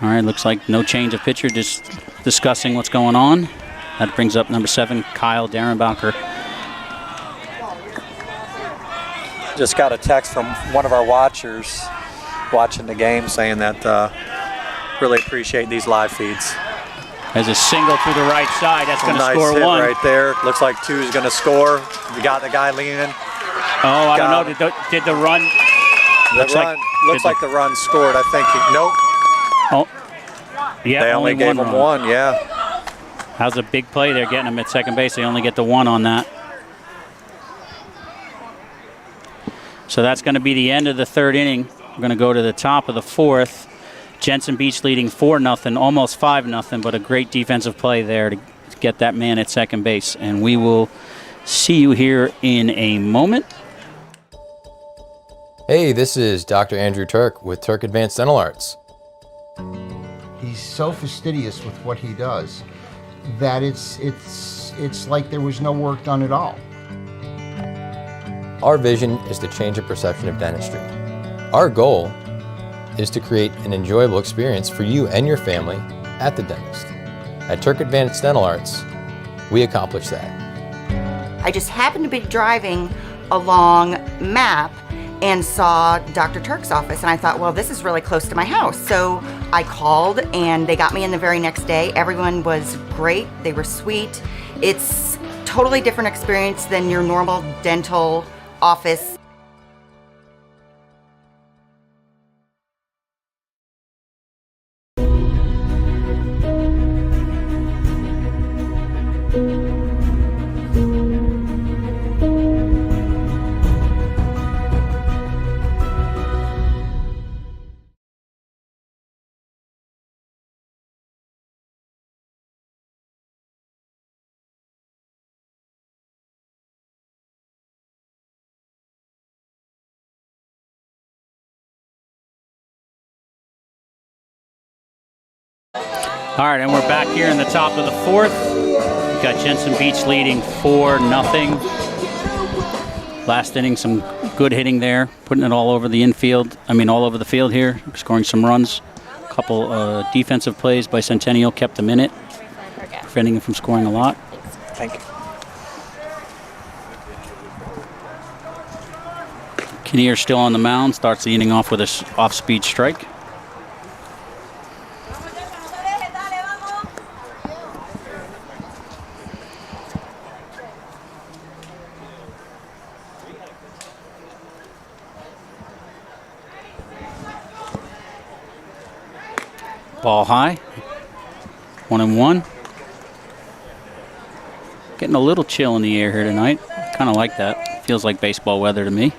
All right, looks like no change of pitcher, just discussing what's going on. That brings up number 7, Kyle Derenbacher. just got a text from one of our watchers watching the game saying that really appreciate these live feeds. There's a single through the right side. That's going to Nice score hit one. right there. Looks like 2 is going to score. You got the guy leaning. Oh, I don't know. Did the run? Looks like the run scored. I think. Nope. Oh, yeah. They only gave him one. Yeah. That was a big play there, getting him at second base. They only get the one on that. So that's going to be the end of the third inning. We're going to go to the top of the fourth. Jensen Beach leading 4-0, almost 5-0, but a great defensive play there to get that man at second base. And we will see you here in a moment. Hey, this is Dr. Andrew Turk with Turk Advanced Dental Arts. He's so fastidious with what he does that it's like there was no work done at all. Our vision is to change the perception of dentistry. Our goal is to create an enjoyable experience for you and your family at the dentist. At Turk Advanced Dental Arts, we accomplish that. I just happened to be driving along Map and saw Dr. Turk's office, and I thought, well, this is really close to my house. So I called, and they got me in the very next day. Everyone was great. They were sweet. It's totally different experience than your normal dental office. All right, and we're back here in the top of the fourth. We've got Jensen Beach leading 4-0. Last inning, some good hitting there, putting it all over the infield. All over the field here, scoring some runs. A couple defensive plays by Centennial kept them in it, preventing them from scoring a lot. Thank you. Kinnear still on the mound, starts the inning off with a off-speed strike. Ball high, 1-1. Getting a little chill in the air here tonight. Kind of like that. Feels like baseball weather to me.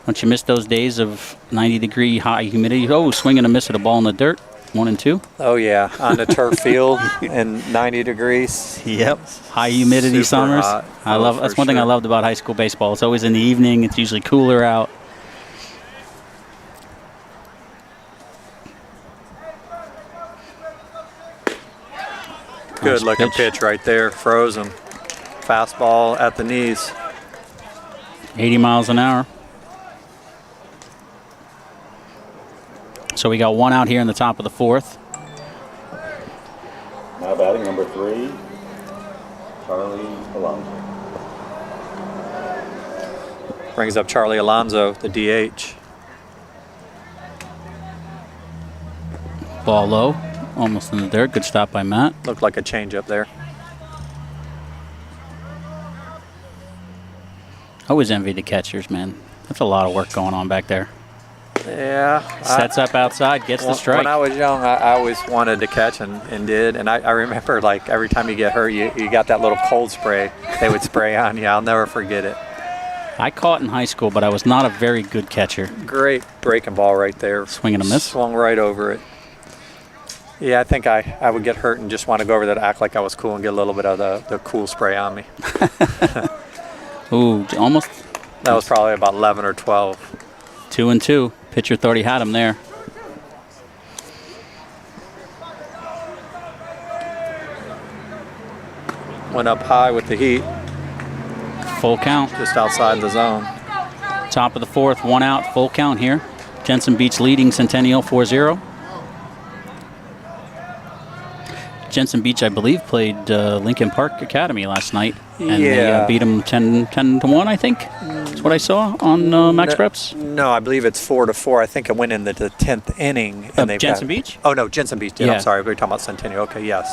Don't you miss those days of 90-degree high humidity? Oh, swing and a miss at a ball in the dirt. 1-2. Oh yeah, on the turf field in 90 degrees. Yep. High humidity Super summers. hot. That's one thing I loved about high school baseball. It's always in the evening. It's usually cooler out. Good looking pitch right there, frozen. Fastball at the knees. 80 miles an hour. So we got one out here in the top of the fourth. Now batting number 3, Charlie Alonso. Brings up Charlie Alonso, the DH. Ball low, almost in the dirt. Good stop by Matt. Looked like a changeup there. I always envy the catchers, man. That's a lot of work going on back there. Yeah. Sets up outside, gets the strike. When I was young, I always wanted to catch and did. And I remember, like, every time you get hurt, you got that little cold spray they would spray on you. I'll never forget it. I caught in high school, but I was not a very good catcher. Great breaking ball right there. Swing and a miss. Swung right over it. Yeah, I think I would get hurt and just want to go over there to act like I was cool and get a little bit of the cool spray on me. Ooh, almost. That was probably about 11 or 12. 2-2. Pitcher thought he had him there. Went up high with the heat. Full count. Just outside the zone. Top of the fourth, one out, full count here. Jensen Beach leading Centennial 4-0. Jensen Beach, I believe, played Lincoln Park Academy last night. And they beat them 10-1, I think. That's what I saw on Max Preps. No, I believe it's 4-4. I think it went into the 10th inning. And they've Jensen Beach? Oh, no, Jensen Beach did. Yeah. I'm sorry. We were talking about Centennial. Okay, yes.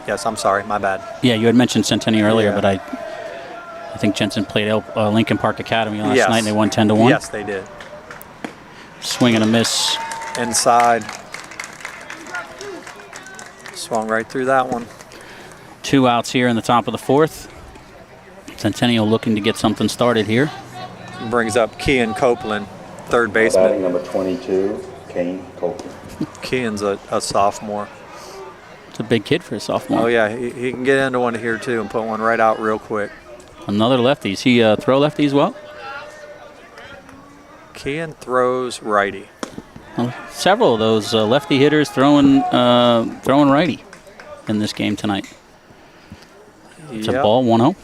Yes, I'm sorry. My bad. Yeah, you had mentioned Centennial earlier, Yeah. but I think Jensen played Lincoln Park Academy last Yes. night, and they won 10-1. Yes, they did. Swing and a miss. Inside. Swung right through that one. 2 outs here in the top of the 4th. Centennial looking to get something started here. Brings up Kean Copeland, third Batting baseman. number 22, Kane Copeland. Kean's a sophomore. It's a big kid for a sophomore. Oh, yeah, he can get into one here, too, and put one right out real quick. Another lefty. Is he throw lefty as well? Kean throws righty. Well, several of those lefty hitters throwing righty in this game tonight. It's a ball, 1-0.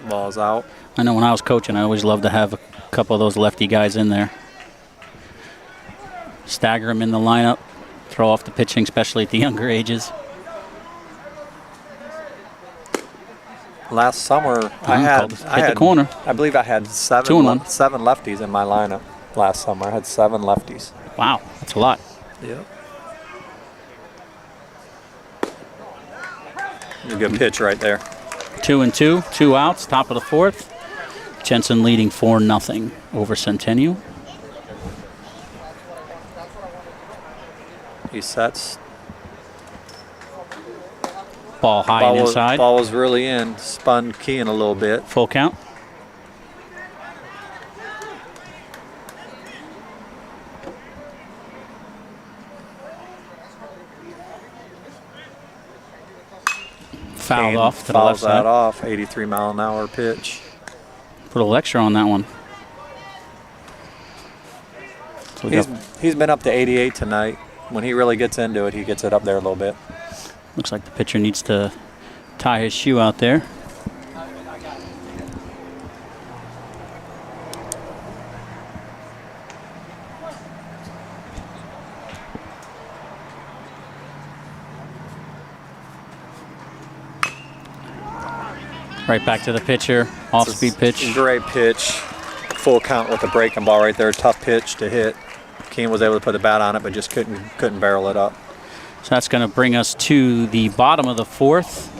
Ball's out. I know when I was coaching, I always loved to have a couple of those lefty guys in there. Stagger them in the lineup, throw off the pitching, especially at the younger ages. Last summer, I Hit had the corner. I believe I had 7 lefties in my lineup last summer. I had 7 lefties. Wow, that's a lot. Yep. A good pitch right there. 2-2, 2 outs, top of the 4th. Jensen leading 4-0 over Centennial. He sets. Ball high and inside. Ball was really in. Spun Kean a little bit. Full count. Fouled Kean off to the left fouls that side. off. 83-mile-an-hour pitch. Put a little extra on that one. So we got, He's been up to 88 tonight. When he really gets into it, he gets it up there a little bit. looks like the pitcher needs to tie his shoe out there. Right back to the pitcher. Off-speed pitch. Great pitch. Full count with the breaking ball right there. Tough pitch to hit. Kean was able to put the bat on it, but just couldn't barrel it up. So that's going to bring us to the bottom of the 4th.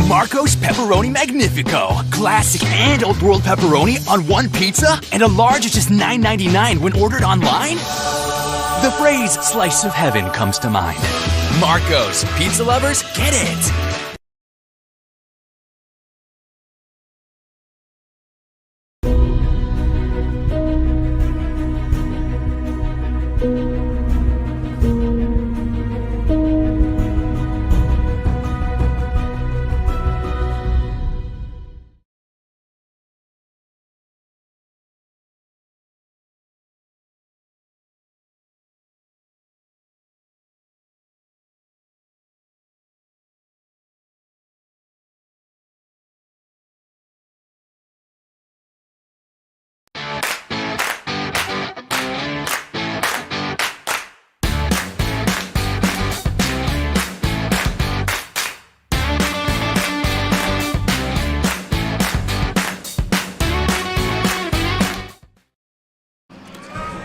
Marco's Pepperoni Magnifico. Classic and Old World pepperoni on one pizza, and a large is just $9.99 when ordered online? The phrase slice of heaven comes to mind. Marco's. Pizza lovers, get it.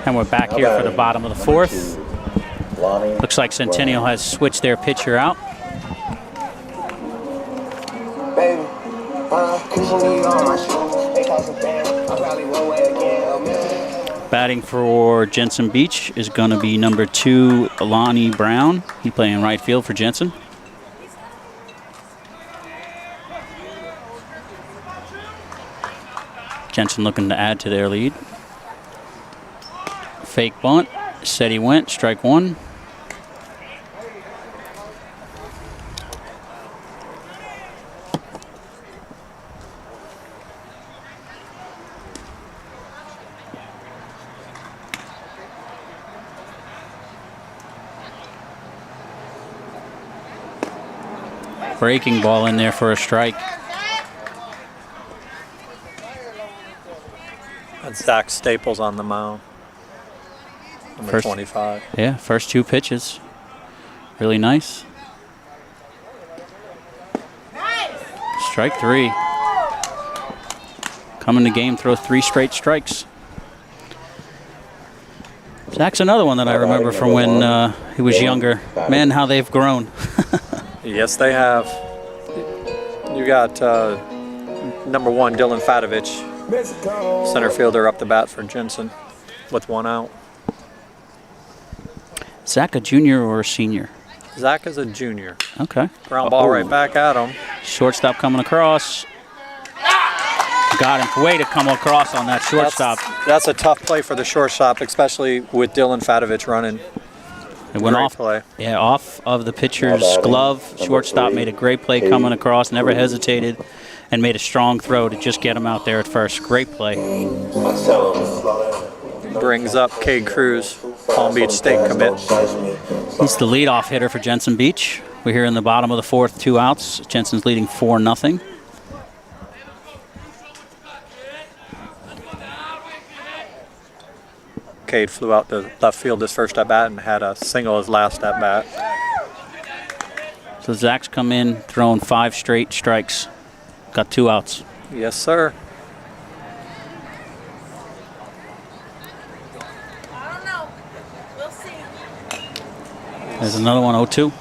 And we're back here for the bottom of the 4th. Lonnie. Looks like Centennial has switched their pitcher out. Baby, cushion you on my shoes. They cost a band. I probably won't wear it again. Batting for Jensen Beach is going to be number 2, Lonnie Brown. He playing right field for Jensen. Jensen looking to add to their lead. Fake bunt. Said he went. Strike 1. Breaking ball in there for a strike. That's Zach Staples on the mound. Number 25. Yeah, first 2 pitches. Really nice. Strike 3. Coming to game, throw 3 straight strikes. Zach's another one that I remember from when he was younger. Man, how they've grown. Yes, they have. You got number 1, Dylan Fatovich, center fielder up the bat for Jensen with 1 out. Zach a junior or a senior? Zach is a junior. Okay. Ground ball right back at him. Shortstop coming across. Got him. Way to come across on that shortstop. That's a tough play for the shortstop, especially with Dylan Fatovich running. It went Great off. play. Yeah, off of the pitcher's glove. Shortstop made a great play coming across. Never hesitated, and made a strong throw to just get him out there at first. Great play. Brings up Cade Cruz, Palm Beach State commit. He's the leadoff hitter for Jensen Beach. We're here in the bottom of the 4th, 2 outs. Jensen's leading 4-0. Cade flew out to left field his first at bat and had a single his last at bat. So Zach's come in throwing 5 straight strikes. Got 2 outs. Yes, sir. There's another one, 0-2.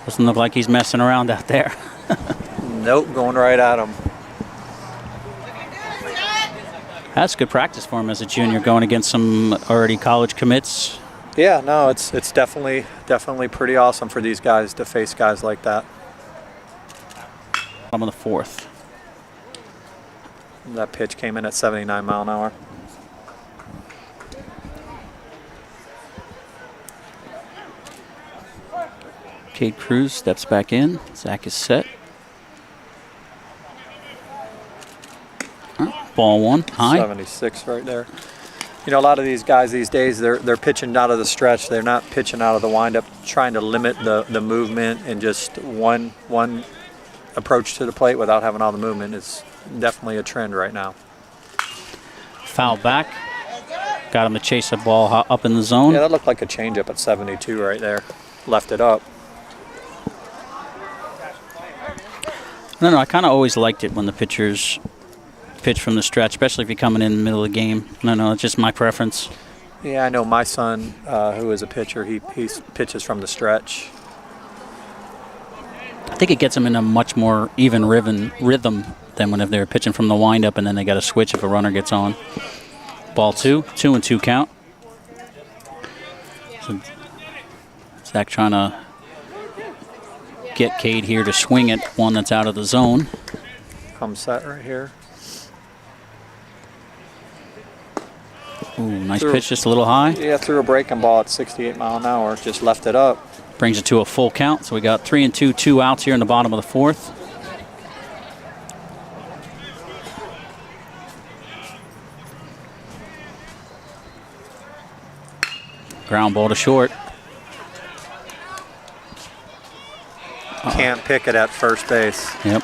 Doesn't look like he's messing around out there. Nope, going right at him. That's good practice for him as a junior, going against some already college commits. Yeah, no, it's definitely pretty awesome for these guys to face guys like that. I'm on the 4th. That pitch came in at 79 mile an hour. Cade Cruz steps back in. Zach is set. Ball 1, high. 76 right there. You know, a lot of these guys these days, they're pitching out of the stretch. They're not pitching out of the windup, trying to limit the movement and just one approach to the plate without having all the movement. It's definitely a trend right now. Foul back. Got him to chase a ball up in the zone. Yeah, that looked like a changeup at 72 right there. Left it up. No, I kind of always liked it when the pitchers pitch from the stretch, especially if you're coming in the middle of the game. No, it's just my preference. Yeah, I know my son, who is a pitcher, he pitches from the stretch. I think it gets them in a much more even rhythm than when if they're pitching from the windup and then they got to switch if a runner gets on. Ball 2, 2-2 count. So Zach trying to get Cade here to swing it, one that's out of the zone. Come set right here. Ooh, nice pitch, just a little high. Yeah, threw a breaking ball at 68 mile an hour, just left it up. Brings it to a full count, so we got 3-2, 2 outs here in the bottom of the 4th. Ground ball to short. Can't pick it at first base. Yep.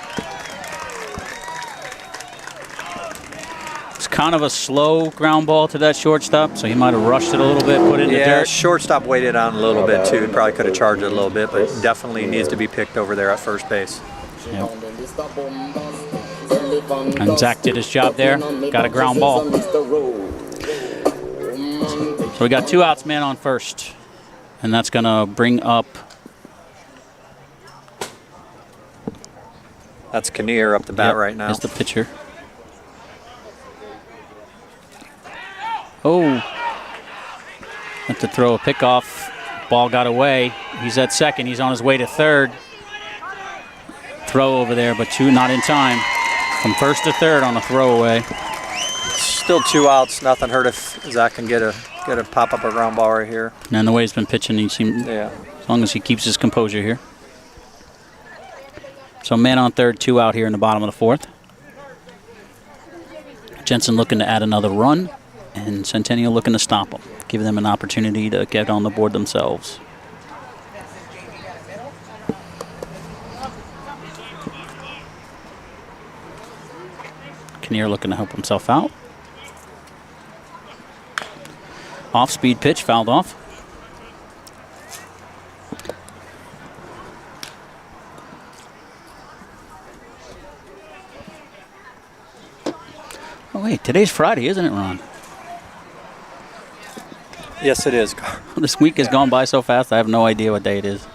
It's kind of a slow ground ball to that shortstop, so he might have rushed it a little bit, put it in the dirt. Shortstop waited on a little bit too. Probably could have charged it a little bit, but definitely needs to be picked over there at first base. Yep. And Zach did his job there. Got a ground ball. So we got 2 outs, man on first. And that's going to bring up... That's Kinnear up the bat right now. That's the pitcher. Oh. Had to throw a pickoff. Ball got away. He's at second. He's on his way to third. Throw over there, but not in time. From first to third on a throwaway. Still 2 outs. Nothing hurt if Zach can get a pop up a ground ball right here. And the way he's been pitching, he seems, yeah. As long as he keeps his composure here. So man on third, 2 out here in the bottom of the 4th. Jensen looking to add another run, and Centennial looking to stop them, give them an opportunity to get on the board themselves. Kinnear looking to help himself out. Off-speed pitch, fouled off. Oh, wait, today's Friday, isn't it, Ron? Yes, it is. This week has gone by so fast, I have no idea what day it is.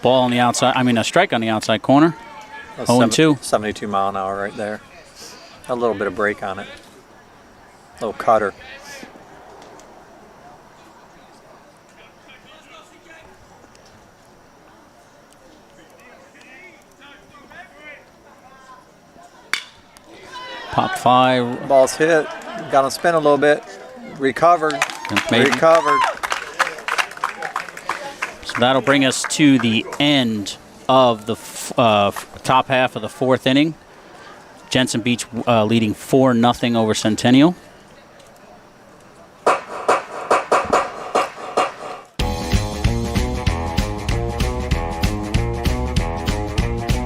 Ball on the outside, a strike on the outside corner. 0-2. 72 mile an hour right there. A little bit of break on it. Little cutter. Pop 5. Ball's hit. Got him spin a little bit. Recovered. Maybe. Recovered. So that'll bring us to the end of the top half of the fourth inning. Jensen Beach leading 4-0 over Centennial.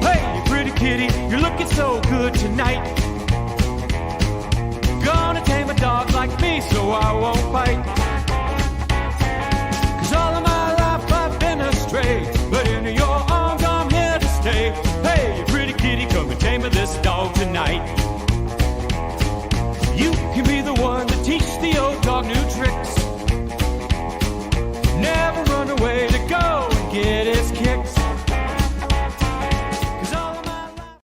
Hey, you pretty kitty, you're looking so good tonight. Gonna tame a dog like me so I won't bite. 'Cause all of my life I've been astray, but in your arms I'm here to stay. Hey, you pretty kitty, come and tame this dog tonight. You can be the one to teach the old dog new tricks. Never run away to go and get his kicks. 'Cause all of my life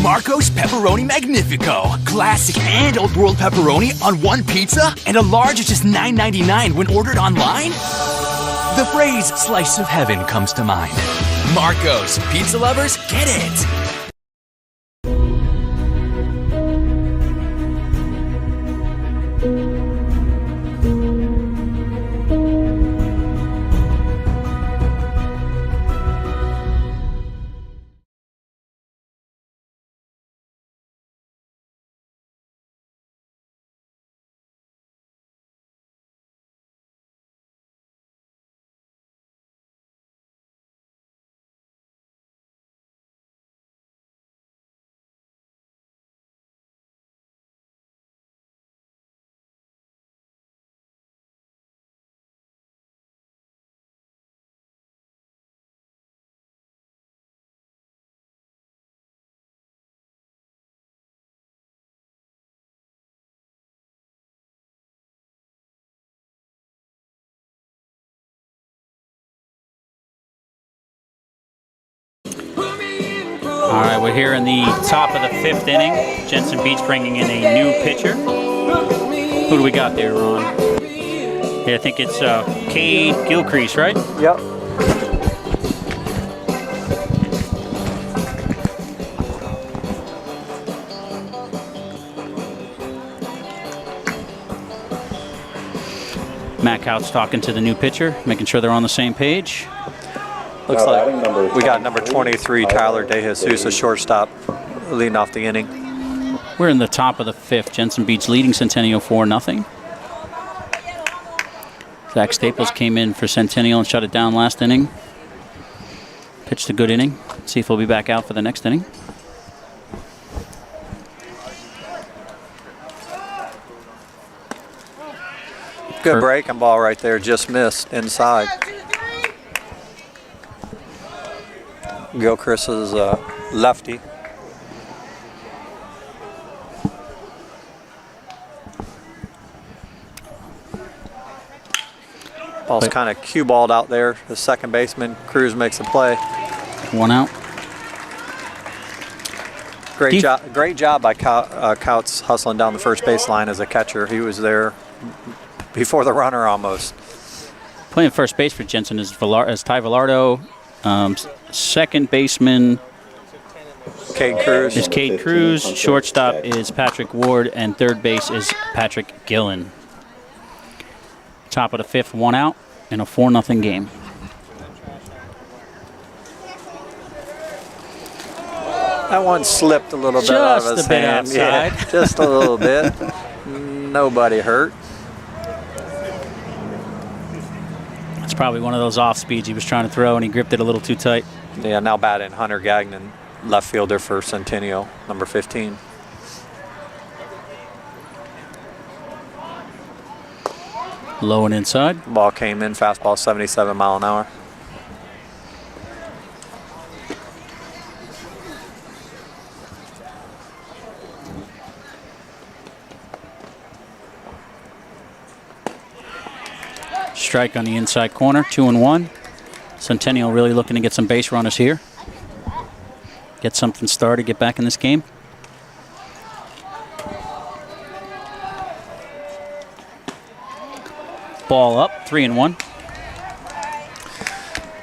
Marco's Pepperoni Magnifico. Classic and Old World pepperoni on one pizza, and a large is just $9.99 when ordered online? The phrase slice of heaven comes to mind. Marco's. Pizza lovers, get it. All right, we're here in the top of the fifth inning. Jensen Beach bringing in a new pitcher. Who do we got there, Ron? Yeah, I think it's Cade Gilcrease, right? Yep. Matt Couch talking to the new pitcher, making sure they're on the same page. Looks like we got number 23, Tyler DeJesus, a shortstop, leading off the inning. We're in the top of the fifth. Jensen Beach leading Centennial 4-0. Zach Staples came in for Centennial and shut it down last inning. Pitched a good inning. See if he'll be back out for the next inning. Good breaking ball right there, just missed inside. Gilchrist is lefty. Ball's kind of cue balled out there. The second baseman, Cruz, makes a play. One out. Great job by Couts hustling down the first base line as a catcher. He was there before the runner almost. Playing first base for Jensen is Ty Villardo. Second baseman Cade Cruz. is Cade Cruz. Shortstop is Patrick Ward, and third base is Patrick Gillen. Top of the fifth, one out in a 4-0 game. That one slipped a little bit out of his Just a bit hand. outside. Yeah, just a little bit. Nobody hurt. probably one of those off speeds he was trying to throw, and he gripped it a little too tight. Yeah, now batting Hunter Gagnon, left fielder for Centennial, number 15. Low and inside. Ball came in, fastball 77 mile an hour. Strike on the inside corner, 2-1. Centennial really looking to get some base runners here. Get something started, get back in this game. Ball up, 3-1.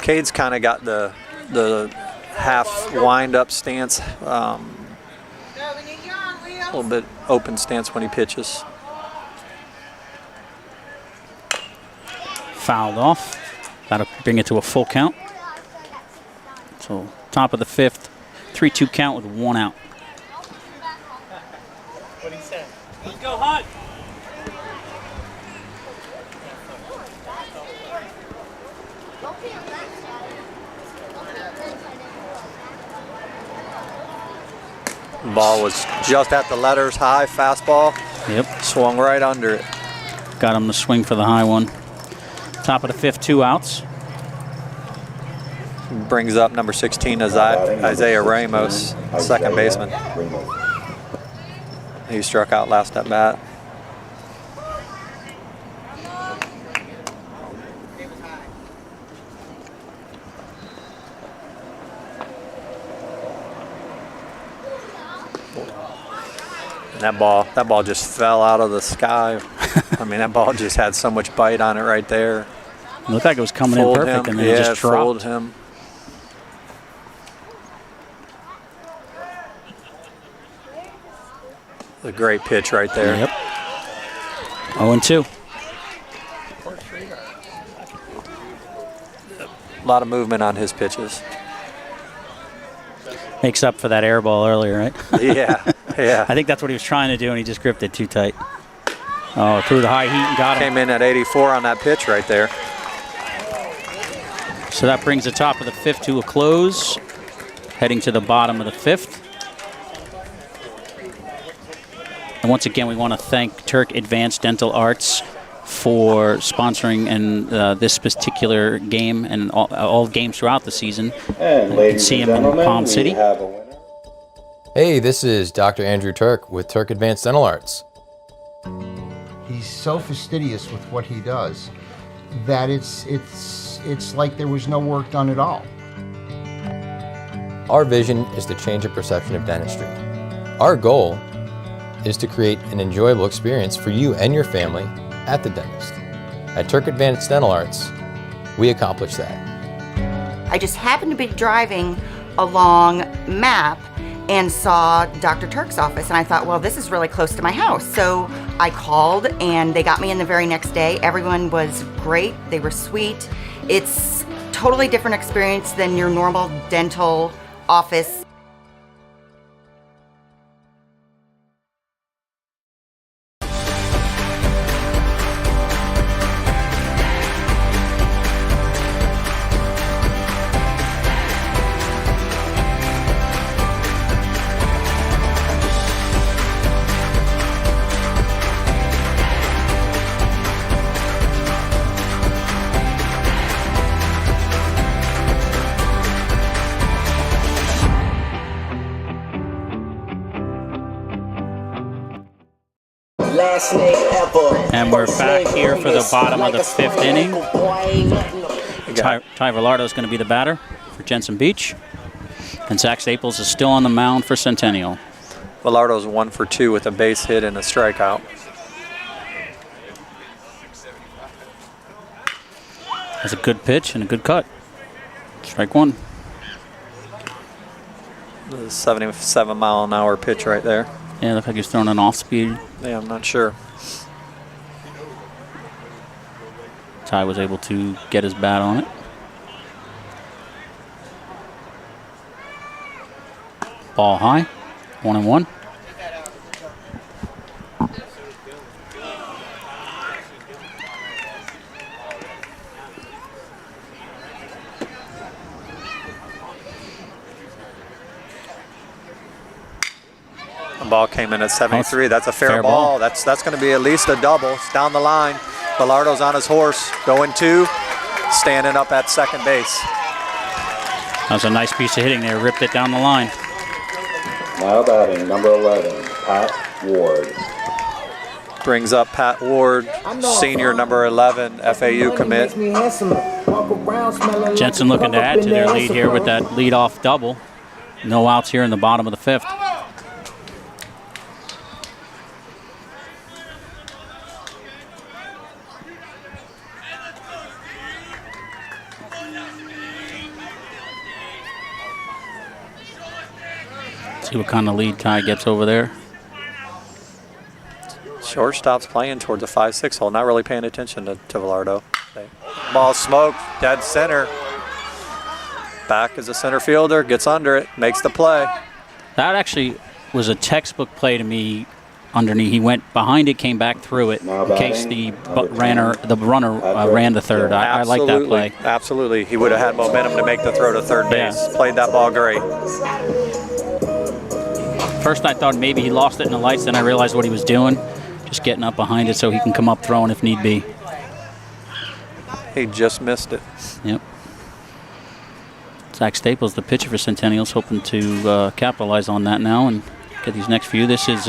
Cade's kind of got the half wind up stance, a little bit open stance when he pitches. Fouled off. That'll bring it to a full count. So top of the fifth, 3-2 count with 1 out. What he said. Let's go, Hunt. Ball was just at the letters, high fastball. Yep. Swung right under it. Got him to swing for the high one. Top of the fifth, 2 outs. Brings up number 16, Isaiah Ramos, second baseman. He struck out last at bat. And that ball just fell out of the sky. I mean, that ball just had so much bite on it right there. It looked like it was coming in perfect, and then it just dropped. Fooled him. A great pitch right there. Yep. 0-2. A lot of movement on his pitches. Makes up for that air ball earlier, right? Yeah, yeah. I think that's what he was trying to do, and he just gripped it too tight. Oh, threw the high heat and got him. Came in at 84 on that pitch right there. So that brings the top of the fifth to a close, heading to the bottom of the fifth. And once again, we want to thank Turk Advanced Dental Arts for sponsoring this particular game and all games throughout the season. And you ladies can see and him in gentlemen, Palm we City. have a winner. Hey, this is Dr. Andrew Turk with Turk Advanced Dental Arts. He's so fastidious with what he does that it's like there was no work done at all. Our vision is to change the perception of dentistry. Our goal is to create an enjoyable experience for you and your family at the dentist. At Turk Advanced Dental Arts, we accomplish that. I just happened to be driving along Map and saw Dr. Turk's office, and I thought, well, this is really close to my house. So I called, and they got me in the very next day. Everyone was great. They were sweet. It's totally different experience than your normal dental office. And we're back here for the bottom of the fifth inning. Ty Velardo is going to be the batter for Jensen Beach. And Zach Staples is still on the mound for Centennial. Velardo's 1 for 2 with a base hit and a strikeout. That's a good pitch and a good cut. Strike one. The 77 mile an hour pitch right there. Yeah, looked like he's throwing an off speed. Yeah, I'm not sure. Ty was able to get his bat on it. Ball high, 1-1. Ball came in at 73. That's a fair ball. That's going to be at least a double. It's down the line. Villardo's on his horse, going 2, standing up at second base. That was a nice piece of hitting there. Ripped it down the line. Now batting, number 11, Pat Ward. Brings up Pat Ward, senior, number 11, FAU commit. Jensen looking to add to their lead here with that leadoff double. No outs here in the bottom of the 5th. See what kind of lead Ty gets over there. Shortstop's playing towards the 5-6 hole, not really paying attention to Villardo. Ball smoked, dead center. Back as a center fielder, gets under it, makes the play. That actually was a textbook play to me underneath. He went behind it, came back through it, in case the runner ran to third. I like that play. Absolutely. He would have had momentum to make the throw to third base. Yeah. Played that ball great. First I thought maybe he lost it in the lights, then I realized what he was doing. Just getting up behind it so he can come up throwing if need be. He just missed it. Yep. Zach Staples, the pitcher for Centennial's, hoping to capitalize on that now and get these next few. This is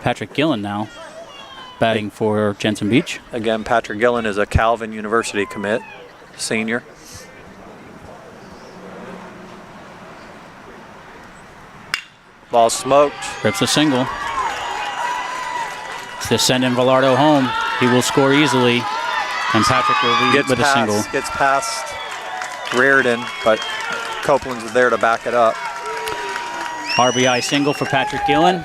Patrick Gillen now, batting for Jensen Beach. Again, Patrick Gillen is a Calvin University commit, senior. Ball smoked. Rips a single. To send in Villardo home. He will score easily, and Patrick will lead with a single. Gets past Reardon, but Copeland's there to back it up. RBI single for Patrick Gillen.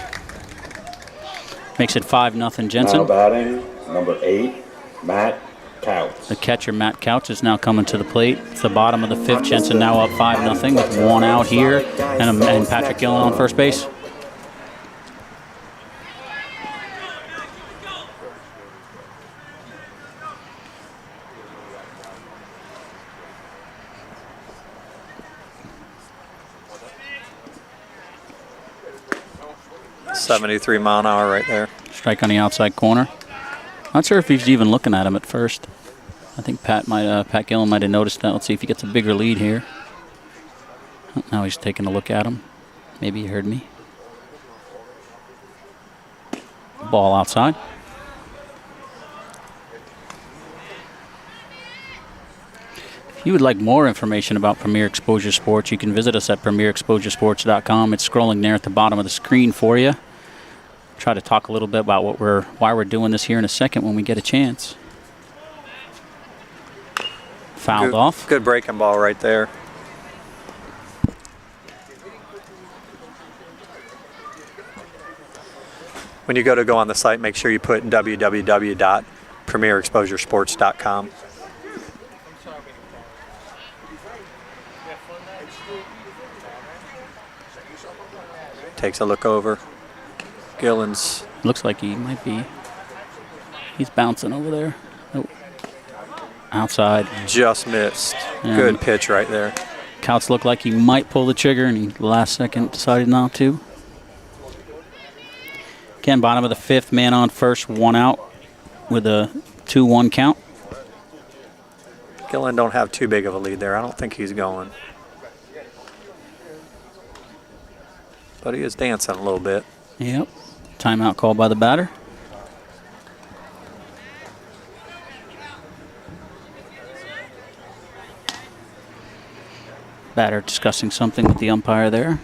Makes it 5-0 Jensen. Now batting, number 8, Matt Couch. The catcher, Matt Couch, is now coming to the plate. It's the bottom of the 5th. Jensen now up 5-0 with 1 out here, and Patrick Gillen on first base. .73-mile-an-hour right there. Strike on the outside corner. Not sure if he's even looking at him at first. I think Pat Gillen might have noticed that. Let's see if he gets a bigger lead here. Oh, now he's taking a look at him. Maybe he heard me. Ball outside. If you would like more information about Premier Exposure Sports, you can visit us at premierexposuresports.com. It's scrolling there at the bottom of the screen for you. Try to talk a little bit about why we're doing this here in a second when we get a chance. Fouled off. Good breaking ball right there. When you go on the site, make sure you put www.premierexposuresports.com. Takes a look over. Gillen's. Looks like he might be. He's bouncing over there. Oh. Outside. Just missed. Yeah. Good pitch right there. Couch looked like he might pull the trigger, and he last second decided not to. Again, bottom of the 5th, man on first, 1 out with a 2-1 count. Gillen don't have too big of a lead there. I don't think he's going. But he is dancing a little bit. Yep. Timeout called by the batter. Batter discussing something with the umpire there.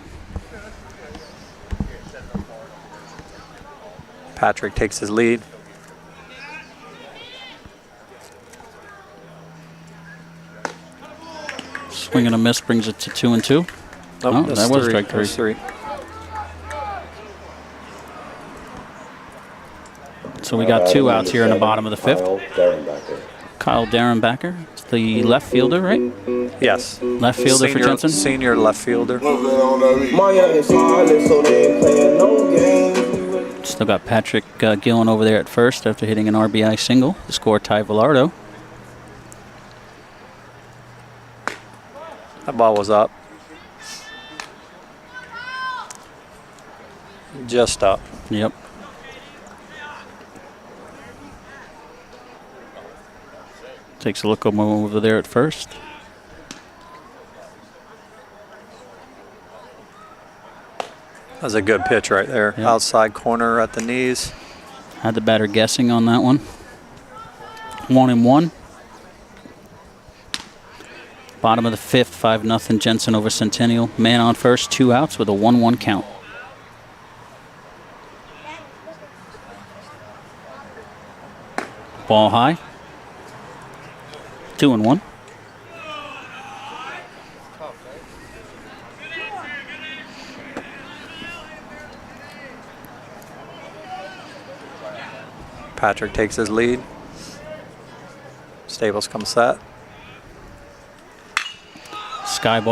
Patrick takes his lead. Swing and a miss brings it to 2-2. Oh, that was strike 3. So we got 2 outs here in the bottom of the 5th. Kyle Derenbacher. It's the left fielder, right? Yes. Left fielder for Jensen? Senior left fielder. Still got Patrick Gillen over there at first after hitting an RBI single to score Ty Villardo. That ball was up. Just up. Yep. Takes a look over there at first. That's a good pitch right there. Yep. Outside corner at the knees. Had the batter guessing on that one. 1-1. Bottom of the fifth, 5-0 Jensen over Centennial. Man on first, 2 outs with a 1-1 count. Ball high. 2-1. Patrick takes his lead. Stables comes set. Sky ball.